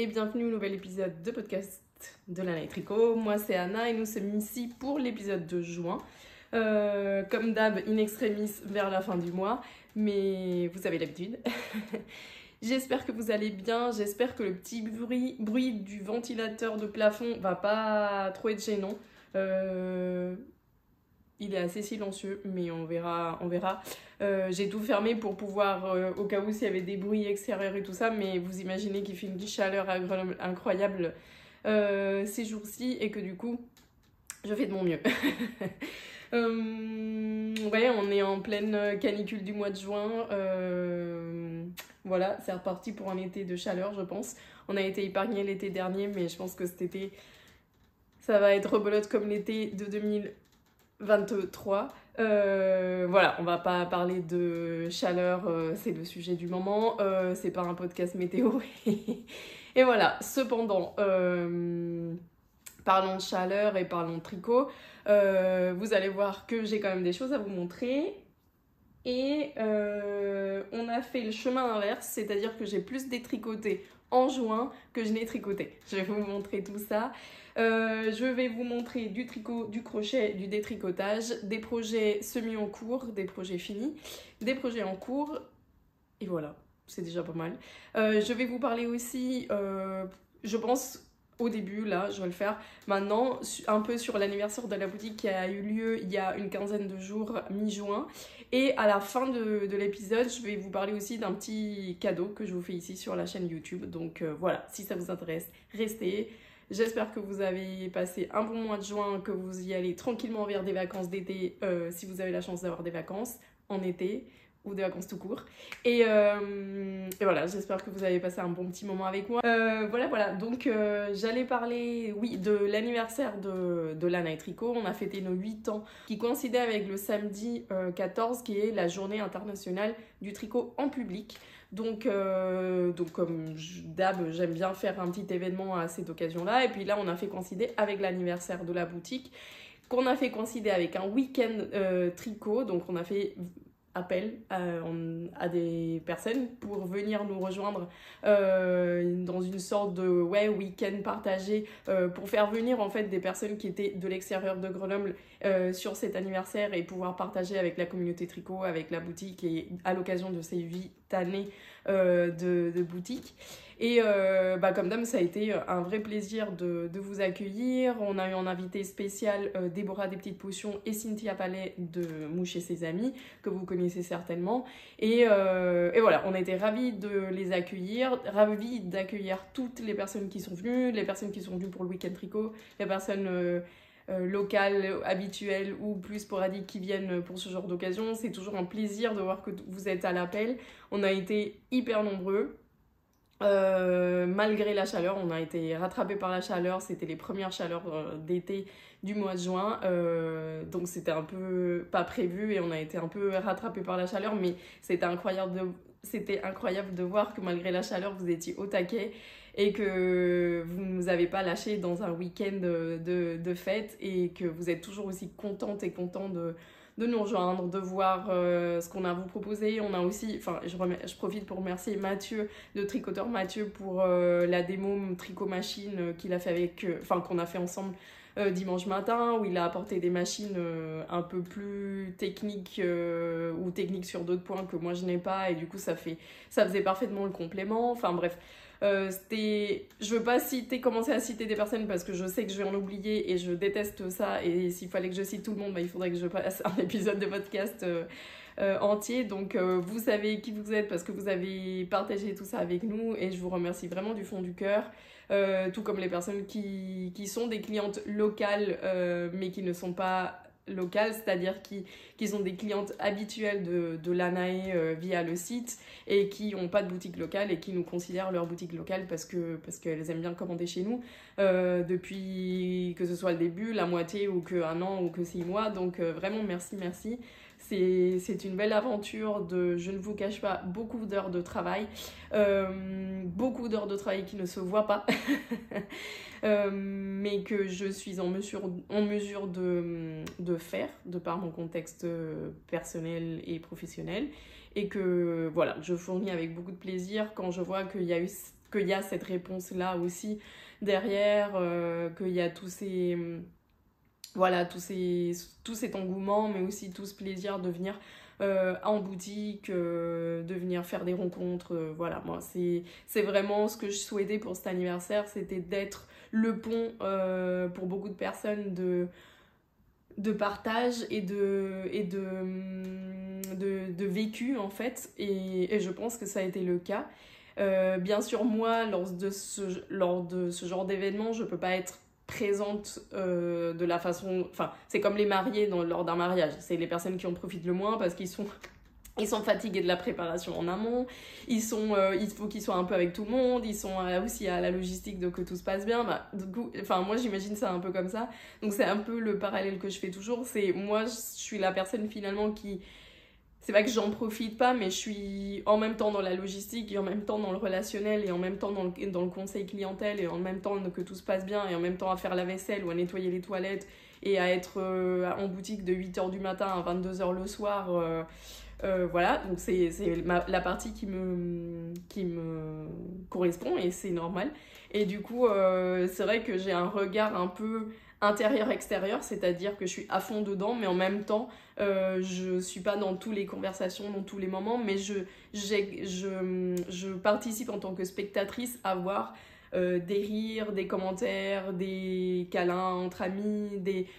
et bienvenue au nouvel épisode de podcast de Lana et Tricot. Moi c'est Anna et nous sommes ici pour l'épisode de juin. Comme d'hab, in extremis vers la fin du mois, mais vous avez l'habitude. J'espère que vous allez bien, j'espère que le petit bruit du ventilateur de plafond va pas trop être gênant. Il est assez silencieux, mais on verra. J'ai tout fermé pour pouvoir, au cas où s'il y avait des bruits extérieurs et tout ça, mais vous imaginez qu'il fait une chaleur incroyable ces jours-ci et que du coup, je fais de mon mieux. Ouais, on est en pleine canicule du mois de juin. Voilà, c'est reparti pour un été de chaleur, je pense. On a été épargné l'été dernier, mais je pense que cet été, ça va être rebelote comme l'été de 2023. Voilà, on va pas parler de chaleur, c'est le sujet du moment. C'est pas un podcast météo. Et voilà, cependant, parlons de chaleur et parlons de tricot. Vous allez voir que j'ai quand même des choses à vous montrer. Et on a fait le chemin inverse, c'est-à-dire que j'ai plus détricoté en juin que je n'ai tricoté. Je vais vous montrer tout ça. Je vais vous montrer du tricot, du crochet, du détricotage, des projets semi en cours, des projets finis, des projets en cours. Et voilà, c'est déjà pas mal. Je vais vous parler aussi, je pense... Au début, là, je vais le faire maintenant, un peu sur l'anniversaire de la boutique qui a eu lieu il y a une quinzaine de jours, mi-juin. Et à la fin de l'épisode, je vais vous parler aussi d'un petit cadeau que je vous fais ici sur la chaîne YouTube. Donc voilà, si ça vous intéresse, restez. J'espère que vous avez passé un bon mois de juin, que vous y allez tranquillement vers des vacances d'été, si vous avez la chance d'avoir des vacances en été. Ou des vacances tout court. Et voilà, j'espère que vous avez passé un bon petit moment avec moi. Voilà, donc j'allais parler, oui, de l'anniversaire de Lana et Tricot. On a fêté nos 8 ans, qui coïncidait avec le samedi 14, qui est la journée internationale du tricot en public. Donc comme d'hab, j'aime bien faire un petit événement à cette occasion-là. Et puis là, on a fait coïncider avec l'anniversaire de la boutique, qu'on a fait coïncider avec un week-end tricot. Donc on a fait... appel à des personnes pour venir nous rejoindre dans une sorte de week-end partagé pour faire venir en fait des personnes qui étaient de l'extérieur de Grenoble sur cet anniversaire et pouvoir partager avec la communauté tricot, avec la boutique et à l'occasion de ces 8 années de boutique. Et comme d'hab, ça a été un vrai plaisir de vous accueillir. On a eu en invité spécial Déborah des Petites Potions et Cynthia Palais de Mouche et ses amis, que vous connaissez certainement. Et voilà, on a été ravis de les accueillir, ravis d'accueillir toutes les personnes qui sont venues, les personnes qui sont venues pour le week-end tricot, les personnes... locales, habituelles ou plus sporadiques qui viennent pour ce genre d'occasion. C'est toujours un plaisir de voir que vous êtes à l'appel. On a été hyper nombreux. Malgré la chaleur, on a été rattrapés par la chaleur. C'était les premières chaleurs d'été du mois de juin, donc c'était un peu pas prévu et on a été un peu rattrapés par la chaleur, mais c'était incroyable de voir que malgré la chaleur vous étiez au taquet et que vous ne nous avez pas lâché dans un week-end de fête et que vous êtes toujours aussi contentes et contents de nous rejoindre, de voir ce qu'on a à vous proposer. On a aussi, enfin je profite pour remercier Mathieu, de Tricoteur Mathieu, pour la démo Tricot Machine qu'il a fait avec, qu'on a fait ensemble dimanche matin, où il a apporté des machines un peu plus techniques ou techniques sur d'autres points que moi je n'ai pas, et du coup ça faisait parfaitement le complément. Enfin bref, je veux pas commencer à citer des personnes parce que je sais que je vais en oublier et je déteste ça, et s'il fallait que je cite tout le monde, il faudrait que je fasse un épisode de podcast entier. Donc vous savez qui vous êtes parce que vous avez partagé tout ça avec nous et je vous remercie vraiment du fond du cœur. Tout comme les personnes qui sont des clientes locales mais qui ne sont pas locales, c'est-à-dire qui sont des clientes habituelles de Lanae via le site et qui n'ont pas de boutique locale et qui nous considèrent leur boutique locale parce qu'elles aiment bien commander chez nous depuis que ce soit le début, la moitié ou que 1 an ou que 6 mois. Donc vraiment merci. C'est une belle aventure je ne vous cache pas, beaucoup d'heures de travail. Beaucoup d'heures de travail qui ne se voient pas. Mais que je suis en mesure de faire, de par mon contexte personnel et professionnel. Et que voilà, je fournis avec beaucoup de plaisir quand je vois qu'il y a eu qu'il y a cette réponse-là aussi derrière, qu'il y a tous ces... Voilà, tout cet engouement, mais aussi tout ce plaisir de venir en boutique, de venir faire des rencontres. Voilà, moi, c'est vraiment ce que je souhaitais pour cet anniversaire, c'était d'être le pont pour beaucoup de personnes de partage et de vécu, en fait. Et je pense que ça a été le cas. Bien sûr, moi, lors de ce genre d'événement, je peux pas être présente de la façon... Enfin, c'est comme les mariés lors d'un mariage. C'est les personnes qui en profitent le moins parce qu'ils sont fatigués de la préparation en amont. Il faut qu'ils soient un peu avec tout le monde. Ils sont aussi à la logistique de que tout se passe bien. Bah, du coup, enfin, moi, j'imagine ça un peu comme ça. Donc, c'est un peu le parallèle que je fais toujours. C'est moi, je suis la personne finalement qui... C'est pas que j'en profite pas, mais je suis en même temps dans la logistique et en même temps dans le relationnel et en même temps dans le conseil clientèle et en même temps que tout se passe bien et en même temps à faire la vaisselle ou à nettoyer les toilettes et à être en boutique de 8h du matin à 22h le soir. Voilà, donc c'est la partie qui me correspond et c'est normal. Et du coup, c'est vrai que j'ai un regard un peu intérieur-extérieur, c'est-à-dire que je suis à fond dedans, mais en même temps, je suis pas dans toutes les conversations, dans tous les moments, mais je participe en tant que spectatrice à voir des rires, des commentaires, des câlins entre amis,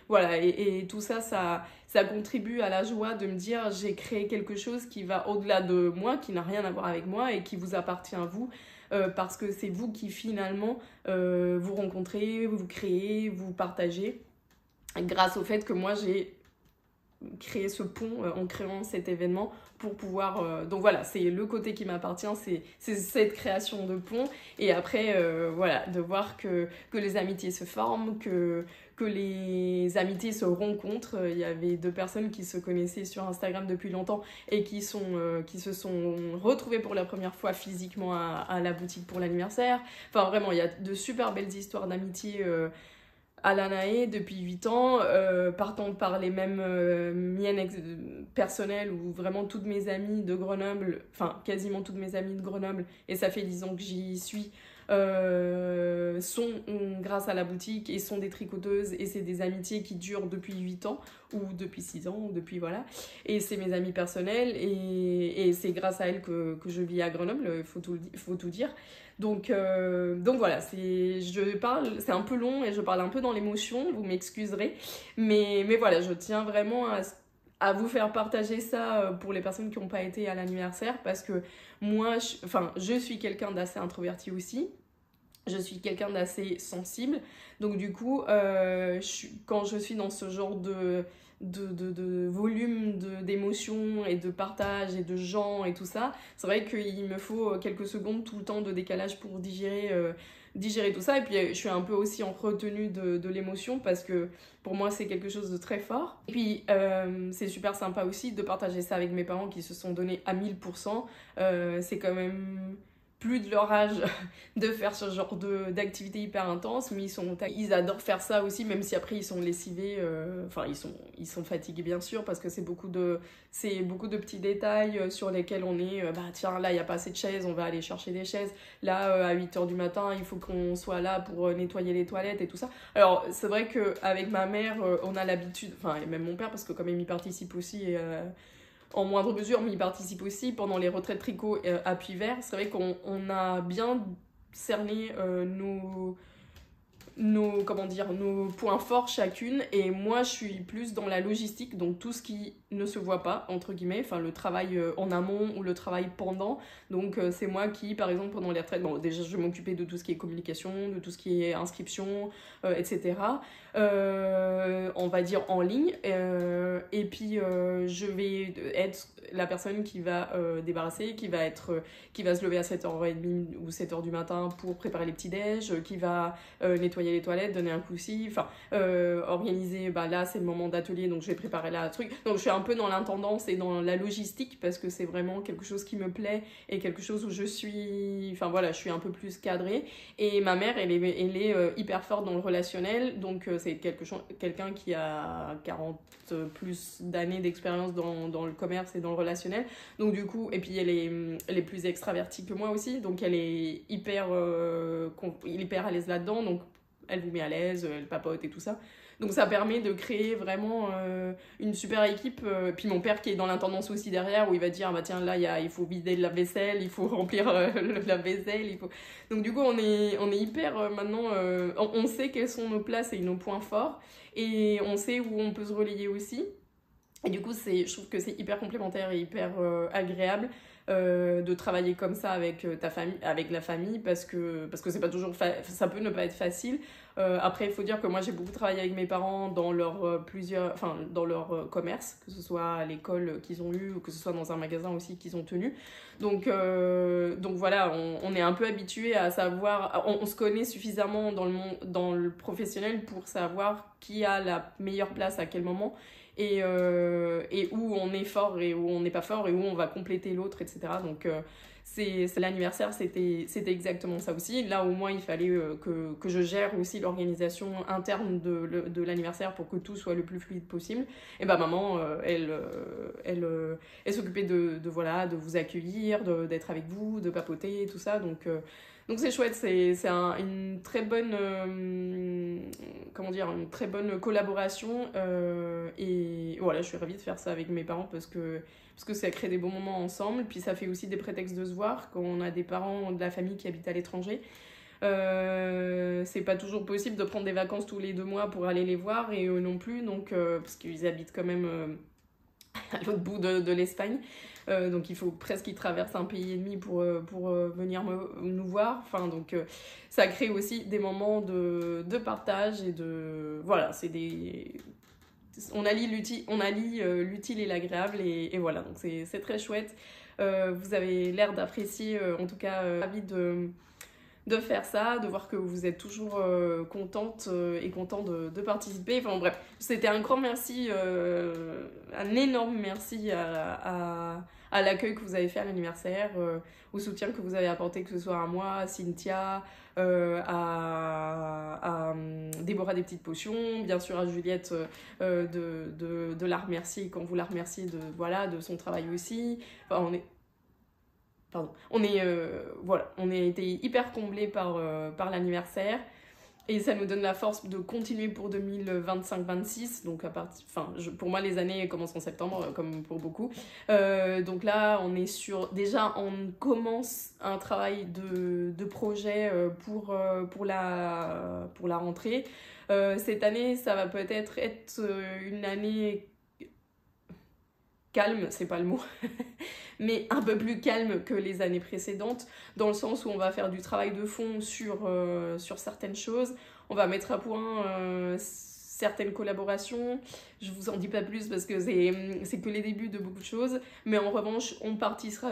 voilà, et tout ça, ça contribue à la joie de me dire j'ai créé quelque chose qui va au-delà de moi, qui n'a rien à voir avec moi et qui vous appartient à vous. Parce que c'est vous qui finalement vous rencontrez, vous créez, vous partagez grâce au fait que moi j'ai créé ce pont en créant cet événement pour pouvoir... donc voilà, c'est le côté qui m'appartient, c'est cette création de pont et après voilà, de voir que les amitiés se forment, que les amitiés se rencontrent. Il y avait 2 personnes qui se connaissaient sur Instagram depuis longtemps et qui se sont retrouvées pour la première fois physiquement à la boutique pour l'anniversaire. Enfin vraiment, il y a de super belles histoires d'amitié à l'ANAE depuis 8 ans, partant par les mêmes miennes personnelles où vraiment toutes mes amies de Grenoble, enfin quasiment toutes mes amies de Grenoble, et ça fait 10 ans que j'y suis, sont grâce à la boutique et sont des tricoteuses et c'est des amitiés qui durent depuis 8 ans ou depuis 6 ans ou depuis voilà et c'est mes amies personnelles et c'est grâce à elles que je vis à Grenoble, faut tout dire. Donc voilà, c'est un peu long et je parle un peu dans l'émotion, vous m'excuserez, mais voilà, je tiens vraiment à vous faire partager ça pour les personnes qui n'ont pas été à l'anniversaire parce que moi, je suis quelqu'un d'assez introverti aussi. Je suis quelqu'un d'assez sensible, donc du coup, quand je suis dans ce genre de volume d'émotions et de partage et de gens et tout ça, c'est vrai qu'il me faut quelques secondes tout le temps de décalage pour digérer tout ça. Et puis je suis un peu aussi en retenue de l'émotion parce que pour moi c'est quelque chose de très fort. Et puis c'est super sympa aussi de partager ça avec mes parents qui se sont donnés à 1000%. C'est quand même plus de leur âge de faire ce genre d'activité hyper intense, mais ils adorent faire ça aussi, même si après ils sont lessivés, enfin ils sont fatigués bien sûr, parce que c'est beaucoup de petits détails sur lesquels on est, bah tiens là il n'y a pas assez de chaises, on va aller chercher des chaises, là à 8h du matin il faut qu'on soit là pour nettoyer les toilettes et tout ça. Alors c'est vrai qu'avec ma mère on a l'habitude, enfin et même mon père parce que quand même il participe aussi en moindre mesure, mais il participe aussi pendant les retraites tricot à Puy-Vert. C'est vrai qu'on a bien cerné nos points forts chacune, et moi je suis plus dans la logistique, donc tout ce qui ne se voit pas entre guillemets, enfin le travail en amont ou le travail pendant, donc c'est moi qui par exemple pendant les retraites, bon déjà je vais m'occuper de tout ce qui est communication, de tout ce qui est inscription, etc. On va dire en ligne, et puis je vais être la personne qui va débarrasser, qui va se lever à 7h30 ou 7h du matin pour préparer les petits déj, qui va nettoyer nettoyer les toilettes, donner un coup ci, enfin organiser, bah là c'est le moment d'atelier donc je vais préparer là un truc. Donc je suis un peu dans l'intendance et dans la logistique parce que c'est vraiment quelque chose qui me plaît et quelque chose où je suis, enfin voilà, je suis un peu plus cadrée. Et ma mère elle est hyper forte dans le relationnel, donc c'est quelqu'un qui a 40 plus d'années d'expérience dans le commerce et dans le relationnel. Donc du coup, et puis elle est plus extravertie que moi aussi, donc elle est hyper à l'aise là-dedans, donc elle vous met à l'aise, elle papote et tout ça. Donc ça permet de créer vraiment une super équipe. Puis mon père qui est dans l'intendance aussi derrière, où il va dire, bah tiens là il faut vider le lave-vaisselle, il faut remplir le lave-vaisselle, il faut... Donc du coup on est hyper maintenant, on sait quelles sont nos places et nos points forts, et on sait où on peut se relayer aussi. Et du coup, je trouve que c'est hyper complémentaire et hyper agréable de travailler comme ça avec ta famille, avec la famille, parce que c'est pas toujours ça peut ne pas être facile. Après, il faut dire que moi, j'ai beaucoup travaillé avec mes parents dans leur dans leur commerce, que ce soit à l'école qu'ils ont eu ou que ce soit dans un magasin aussi qu'ils ont tenu. Donc voilà, on est un peu habitué à savoir, on se connaît suffisamment dans le professionnel pour savoir qui a la meilleure place à quel moment. Et où on est fort et où on n'est pas fort et où on va compléter l'autre, etc. Donc c'est l'anniversaire, c'était exactement ça aussi. Là au moins il fallait que je gère aussi l'organisation interne de l'anniversaire pour que tout soit le plus fluide possible. Et bah maman elle s'occupait de vous accueillir, d'être avec vous, de papoter, tout ça. Donc c'est chouette, c'est une très bonne une très bonne collaboration, et voilà, je suis ravie de faire ça avec mes parents parce que ça crée des bons moments ensemble, puis ça fait aussi des prétextes de se voir quand on a des parents de la famille qui habitent à l'étranger. C'est pas toujours possible de prendre des vacances tous les 2 mois pour aller les voir, et eux non plus, donc parce qu'ils habitent quand même à l'autre bout de l'Espagne. Donc il faut presque qu'ils traversent un pays et demi pour venir nous voir. Enfin, donc ça crée aussi des moments de partage et de... Voilà, c'est des... On allie l'utile et l'agréable, et voilà, donc c'est très chouette. Vous avez l'air d'apprécier, en tout cas, ravi de faire ça, de voir que vous êtes toujours contente et content de participer. Enfin bref, c'était un grand merci, un énorme merci à l'accueil que vous avez fait à l'anniversaire, au soutien que vous avez apporté, que ce soit à moi, à Cynthia, à Déborah des petites potions, bien sûr à Juliette de la remercier quand vous la remerciez de son travail aussi. Enfin, on a été hyper comblés par l'anniversaire, et ça nous donne la force de continuer pour 2025-26. Donc pour moi les années commencent en septembre comme pour beaucoup. Donc là déjà on commence un travail de projet pour la rentrée. Cette année ça va peut-être être une année calme, c'est pas le mot, mais un peu plus calme que les années précédentes, dans le sens où on va faire du travail de fond sur certaines choses, on va mettre à point certaines collaborations. Je vous en dis pas plus parce que c'est que les débuts de beaucoup de choses, mais en revanche, on participera,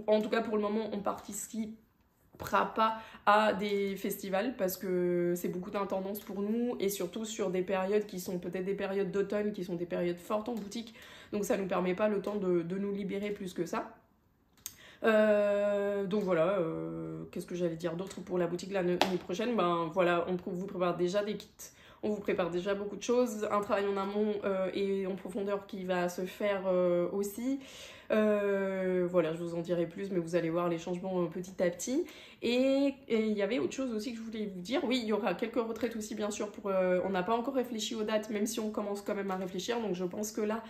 en tout cas pour le moment, on participera pas à des festivals parce que c'est beaucoup d'intendance pour nous, et surtout sur des périodes qui sont peut-être des périodes d'automne, qui sont des périodes fortes en boutique, donc ça nous permet pas le temps de nous libérer plus que ça. Donc voilà, qu'est-ce que j'allais dire d'autre pour la boutique l'année prochaine? Ben voilà, on vous prépare déjà des kits, on vous prépare déjà beaucoup de choses, un travail en amont et en profondeur qui va se faire aussi. Voilà, je vous en dirai plus, mais vous allez voir les changements petit à petit. Et il y avait autre chose aussi que je voulais vous dire. Oui, il y aura quelques retraites aussi, bien sûr. On n'a pas encore réfléchi aux dates, même si on commence quand même à réfléchir. Donc je pense que là,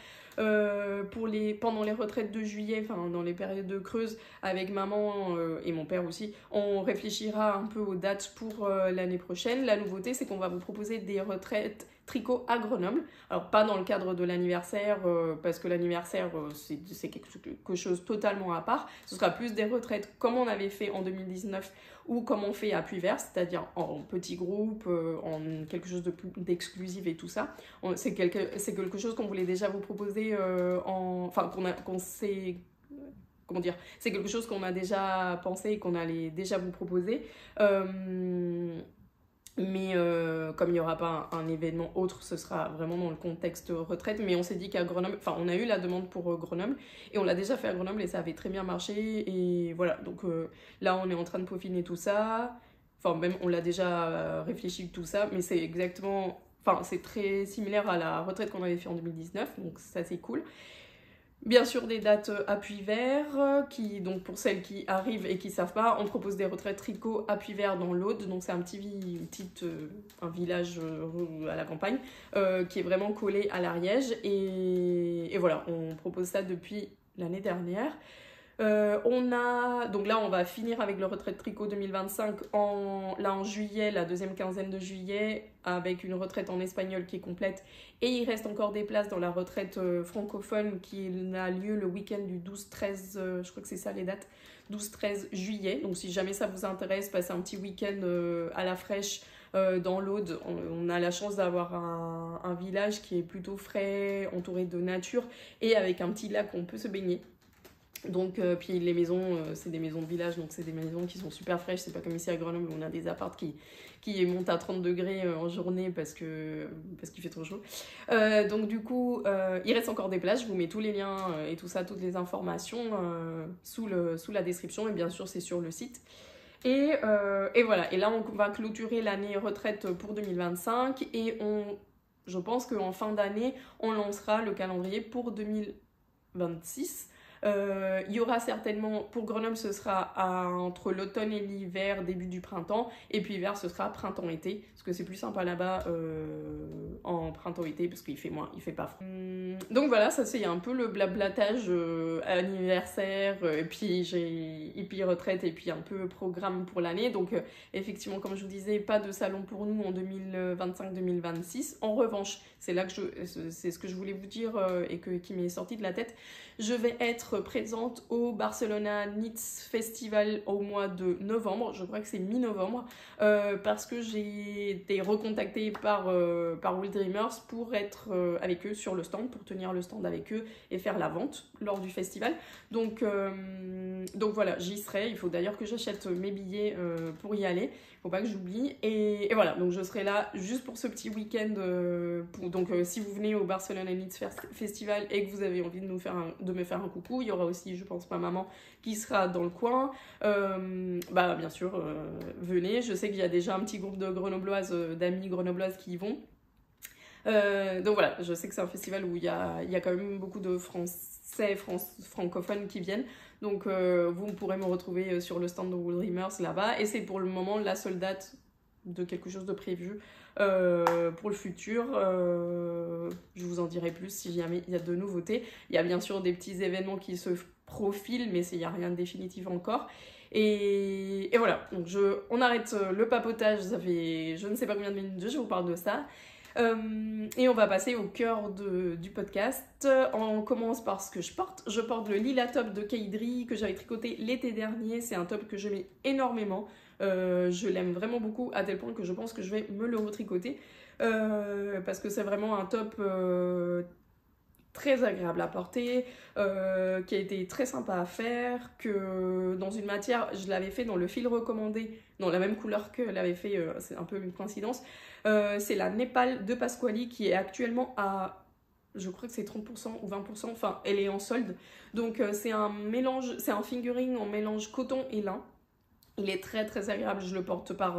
pendant les retraites de juillet, enfin dans les périodes de creuse, avec maman et mon père aussi, on réfléchira un peu aux dates pour l'année prochaine. La nouveauté, c'est qu'on va vous proposer des retraites tricot à Grenoble. Alors pas dans le cadre de l'anniversaire, parce que l'anniversaire c'est quelque chose totalement à part. Ce sera plus des retraites comme on avait fait en 2019 ou comme on fait à Puyvert, c'est-à-dire en petits groupes, en quelque chose d'exclusif et tout ça. C'est quelque chose qu'on voulait déjà vous proposer, c'est quelque chose qu'on a déjà pensé et qu'on allait déjà vous proposer. Mais comme il n'y aura pas un événement autre, ce sera vraiment dans le contexte retraite. Mais on s'est dit qu'à Grenoble, enfin on a eu la demande pour Grenoble et on l'a déjà fait à Grenoble et ça avait très bien marché. Et voilà, donc là on est en train de peaufiner tout ça. Enfin même on l'a déjà réfléchi tout ça, mais c'est exactement, enfin c'est très similaire à la retraite qu'on avait fait en 2019, donc ça c'est cool. Bien sûr, des dates à Puy-Vert, qui, donc pour celles qui arrivent et qui ne savent pas, on propose des retraites tricot à Puy-Vert dans l'Aude, donc c'est un village à la campagne, qui est vraiment collé à l'Ariège, et voilà, on propose ça depuis l'année dernière. Donc là, on va finir avec le retraite tricot 2025 en juillet, la deuxième quinzaine de juillet, avec une retraite en espagnol qui est complète. Et il reste encore des places dans la retraite francophone qui a lieu le week-end du 12-13, je crois que c'est ça les dates, 12-13 juillet. Donc si jamais ça vous intéresse, passez un petit week-end à la fraîche dans l'Aude. On a la chance d'avoir un village qui est plutôt frais, entouré de nature et avec un petit lac où on peut se baigner. Donc, puis les maisons, c'est des maisons de village, donc c'est des maisons qui sont super fraîches. C'est pas comme ici à Grenoble où on a des apparts qui montent à 30 degrés en journée parce qu'il fait trop chaud. Donc du coup, il reste encore des places. Je vous mets tous les liens et tout ça, toutes les informations sous la description. Et bien sûr, c'est sur le site. Et voilà. Et là, on va clôturer l'année retraite pour 2025. Et je pense qu'en fin d'année, on lancera le calendrier pour 2026. Il y aura certainement, pour Grenoble, ce sera entre l'automne et l'hiver, début du printemps, et puis hiver, ce sera printemps-été, parce que c'est plus sympa là-bas en printemps-été, parce qu'il fait moins, il fait pas froid. Donc voilà, ça c'est un peu le blablatage anniversaire, et puis retraite, et puis un peu programme pour l'année. Donc effectivement, comme je vous disais, pas de salon pour nous en 2025-2026. En revanche, c'est ce que je voulais vous dire et qui m'est sorti de la tête. Je vais être présente au Barcelona Knits Festival au mois de novembre, je crois que c'est mi-novembre, parce que j'ai été recontactée par Will Dreamers pour être avec eux sur le stand, pour tenir le stand avec eux et faire la vente lors du festival. Donc voilà, j'y serai. Il faut d'ailleurs que j'achète mes billets pour y aller. Faut pas que j'oublie. Et voilà, donc je serai là juste pour ce petit week-end. Donc si vous venez au Barcelona Knits Festival et que vous avez envie de me faire un coucou, il y aura aussi, je pense, ma maman qui sera dans le coin. Bien sûr, venez. Je sais qu'il y a déjà un petit groupe de grenobloises, d'amis grenobloises qui y vont. Donc voilà, je sais que c'est un festival où il y a quand même beaucoup de Français, francophones qui viennent. Donc vous pourrez me retrouver sur le stand de Will Dreamers là-bas. Et c'est pour le moment la seule date de quelque chose de prévu pour le futur. Je vous en dirai plus si jamais il y a de nouveautés. Il y a bien sûr des petits événements qui se profilent, mais il n'y a rien de définitif encore. Et voilà, donc on arrête le papotage, ça fait je ne sais pas combien de minutes je vous parle de ça. Et on va passer au cœur du podcast. On commence par ce que je porte. Je porte le Lila Top de Keidri que j'avais tricoté l'été dernier. C'est un top que je mets énormément. Je l'aime vraiment beaucoup à tel point que je pense que je vais me le retricoter. Parce que c'est vraiment un top très agréable à porter, qui a été très sympa à faire, que dans une matière, je l'avais fait dans le fil recommandé, dans la même couleur que l'avait fait, c'est un peu une coïncidence. C'est la Népal de Pasquali qui est actuellement à, je crois que c'est 30% ou 20%, enfin elle est en solde. Donc c'est un mélange, c'est un fingering en mélange coton et lin. Il est très très agréable, je le porte par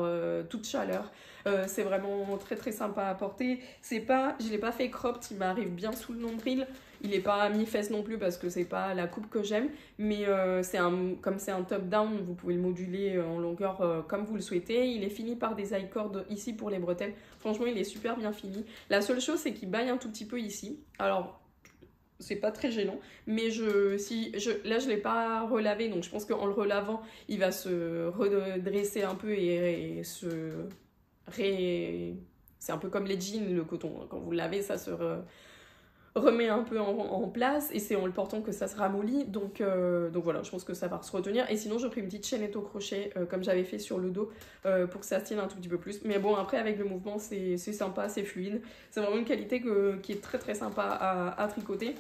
toute chaleur. C'est vraiment très très sympa à porter. Je ne l'ai pas fait cropped, il m'arrive bien sous le nombril. Il n'est pas mi-fesse non plus parce que c'est pas la coupe que j'aime. Mais comme c'est un top down, vous pouvez le moduler en longueur comme vous le souhaitez. Il est fini par des high-cords ici pour les bretelles. Franchement, il est super bien fini. La seule chose, c'est qu'il baille un tout petit peu ici. Alors, c'est pas très gênant, mais là je l'ai pas relavé, donc je pense qu'en le relavant il va se redresser un peu et c'est un peu comme les jeans, le coton, quand vous le lavez ça se remet un peu en place et c'est en le portant que ça se ramollit, donc voilà, je pense que ça va se retenir. Et sinon j'ai pris une petite chaînette au crochet comme j'avais fait sur le dos pour que ça se tienne un tout petit peu plus, mais bon après avec le mouvement c'est sympa, c'est fluide, c'est vraiment une qualité qui est très très sympa à tricoter.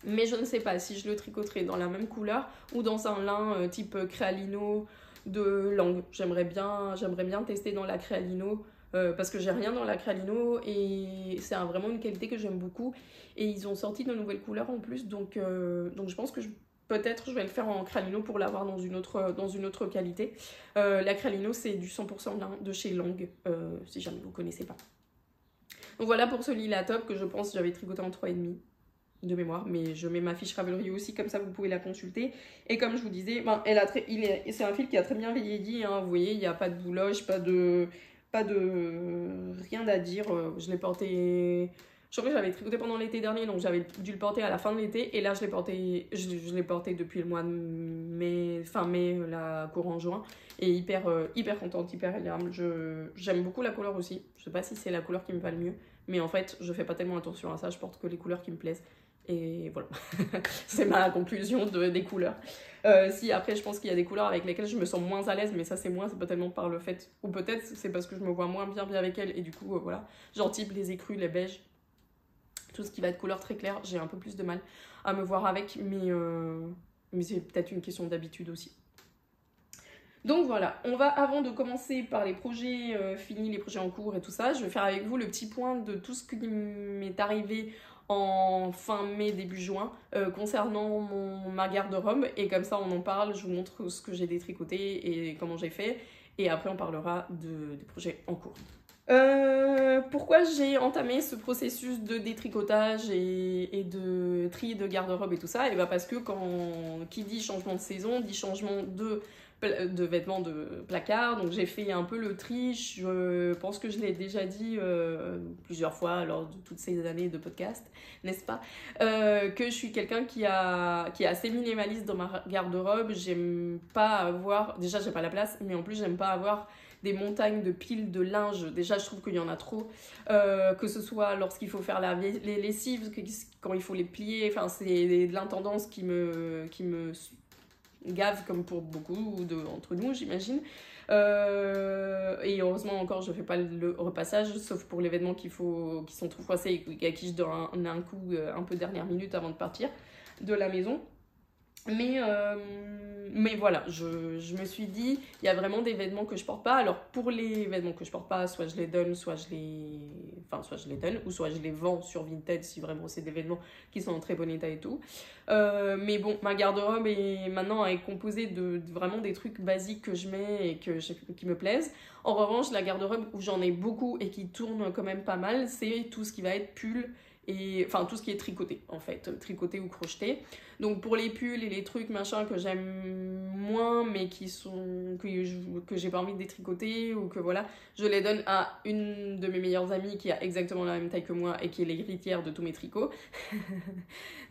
Mais je ne sais pas si je le tricoterai dans la même couleur ou dans un lin type créalino de langue. J'aimerais bien tester dans la créalino parce que j'ai rien dans l'acrylino et c'est vraiment une qualité que j'aime beaucoup. Et ils ont sorti de nouvelles couleurs en plus, donc je pense que peut-être je vais le faire en acrylino pour l'avoir dans une autre qualité. L'acrylino, c'est du 100% lin de chez Lang, si jamais vous ne connaissez pas. Donc voilà pour ce lilas top que je pense que j'avais tricoté en 3,5 de mémoire, mais je mets ma fiche Ravelry aussi, comme ça vous pouvez la consulter. Et comme je vous disais, ben, c'est un fil qui a très bien vieilli, hein, vous voyez, il n'y a pas de bouloche, pas de rien à dire. Je l'ai porté, je crois que j'avais tricoté pendant l'été dernier, donc j'avais dû le porter à la fin de l'été, et là je l'ai porté depuis le mois de mai, fin mai, la courant juin, et hyper contente, hyper agréable. J'aime beaucoup la couleur aussi, je sais pas si c'est la couleur qui me va le mieux, mais en fait je fais pas tellement attention à ça, je porte que les couleurs qui me plaisent. Et voilà, c'est ma conclusion des couleurs. Si après je pense qu'il y a des couleurs avec lesquelles je me sens moins à l'aise, mais ça c'est pas tellement par le fait, ou peut-être c'est parce que je me vois moins bien avec elles, et du coup voilà, genre type les écrus, les beiges, tout ce qui va être couleur très claire, j'ai un peu plus de mal à me voir avec, mais c'est peut-être une question d'habitude aussi. Donc voilà, avant de commencer par les projets finis, les projets en cours et tout ça, je vais faire avec vous le petit point de tout ce qui m'est arrivé en fin mai, début juin, concernant ma garde-robe. Et comme ça, on en parle, je vous montre ce que j'ai détricoté et comment j'ai fait. Et après, on parlera des projets en cours. Pourquoi j'ai entamé ce processus de détricotage et de tri de garde-robe et tout ça? Et bah parce que qui dit changement de saison, dit changement de vêtements de placard, donc j'ai fait un peu le tri. Je pense que je l'ai déjà dit plusieurs fois lors de toutes ces années de podcast, n'est-ce pas, que je suis quelqu'un qui est assez minimaliste dans ma garde-robe. J'aime pas avoir, déjà j'ai pas la place, mais en plus j'aime pas avoir des montagnes de piles de linge. Déjà je trouve qu'il y en a trop, que ce soit lorsqu'il faut faire les lessives, quand il faut les plier, enfin c'est de l'intendance qui me gave comme pour beaucoup entre nous, j'imagine. Et heureusement encore je fais pas le repassage, sauf pour les vêtements qui sont trop froissés et à qui je donne un coup un peu dernière minute avant de partir de la maison. Mais voilà, je me suis dit, il y a vraiment des vêtements que je porte pas. Alors pour les vêtements que je porte pas, soit je les donne, soit je les donne, ou soit je les vends sur Vinted si vraiment c'est des vêtements qui sont en très bon état et tout. Mais bon, ma garde-robe maintenant est composée de vraiment des trucs basiques que je mets et qui me plaisent. En revanche, la garde-robe où j'en ai beaucoup et qui tourne quand même pas mal, c'est tout ce qui va être pull. Et enfin tout ce qui est tricoté en fait, tricoté ou crocheté. Donc pour les pulls et les trucs machin que j'aime moins mais que j'ai pas envie de détricoter ou que voilà, je les donne à une de mes meilleures amies qui a exactement la même taille que moi et qui est l'héritière de tous mes tricots.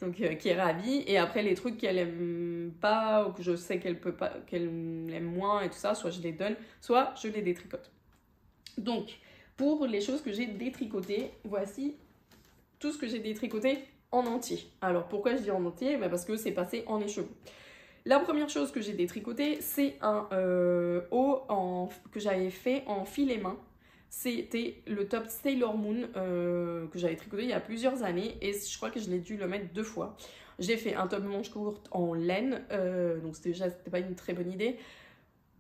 Donc qui est ravie. Et après les trucs qu'elle aime pas ou que je sais qu'elle aime moins et tout ça, soit je les donne, soit je les détricote. Donc pour les choses que j'ai détricotées, voici tout ce que j'ai détricoté en entier. Alors pourquoi je dis en entier? Parce que c'est passé en écheveau. La première chose que j'ai détricoté, c'est un haut que j'avais fait en filet main. C'était le top Sailor Moon que j'avais tricoté il y a plusieurs années et je crois que je l'ai dû le mettre 2 fois. J'ai fait un top manche courte en laine, donc c'était pas une très bonne idée.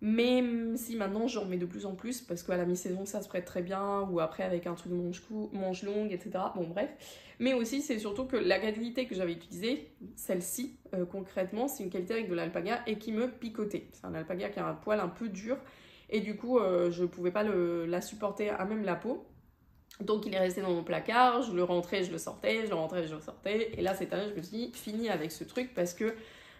Mais si maintenant j'en mets de plus en plus parce qu'à la mi-saison ça se prête très bien, ou après avec un truc de manche longue, etc. Bon bref. Mais aussi c'est surtout que la qualité que j'avais utilisée, celle-ci concrètement, c'est une qualité avec de l'alpaga et qui me picotait. C'est un alpaga qui a un poil un peu dur et du coup je pouvais pas la supporter à même la peau. Donc il est resté dans mon placard, je le rentrais, je le sortais, je le rentrais, je le sortais. Et là cette année je me suis dit fini avec ce truc parce que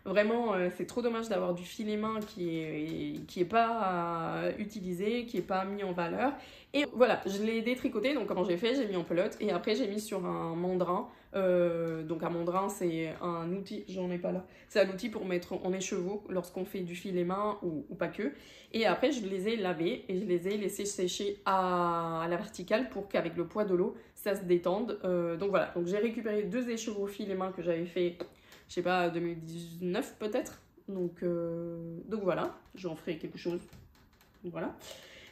vraiment, c'est trop dommage d'avoir du filet main qui est pas utilisé, qui est pas mis en valeur. Et voilà, je l'ai détricoté, donc comment j'ai fait? J'ai mis en pelote et après j'ai mis sur un mandrin. Donc un mandrin, c'est un outil, j'en ai pas là, c'est un outil pour mettre en écheveau lorsqu'on fait du filet main ou pas que. Et après je les ai lavés et je les ai laissés sécher à la verticale pour qu'avec le poids de l'eau, ça se détende. Donc voilà, donc j'ai récupéré 2 écheveaux filet main que j'avais fait, je sais pas, 2019 peut-être. Donc voilà, j'en ferai quelque chose. Voilà.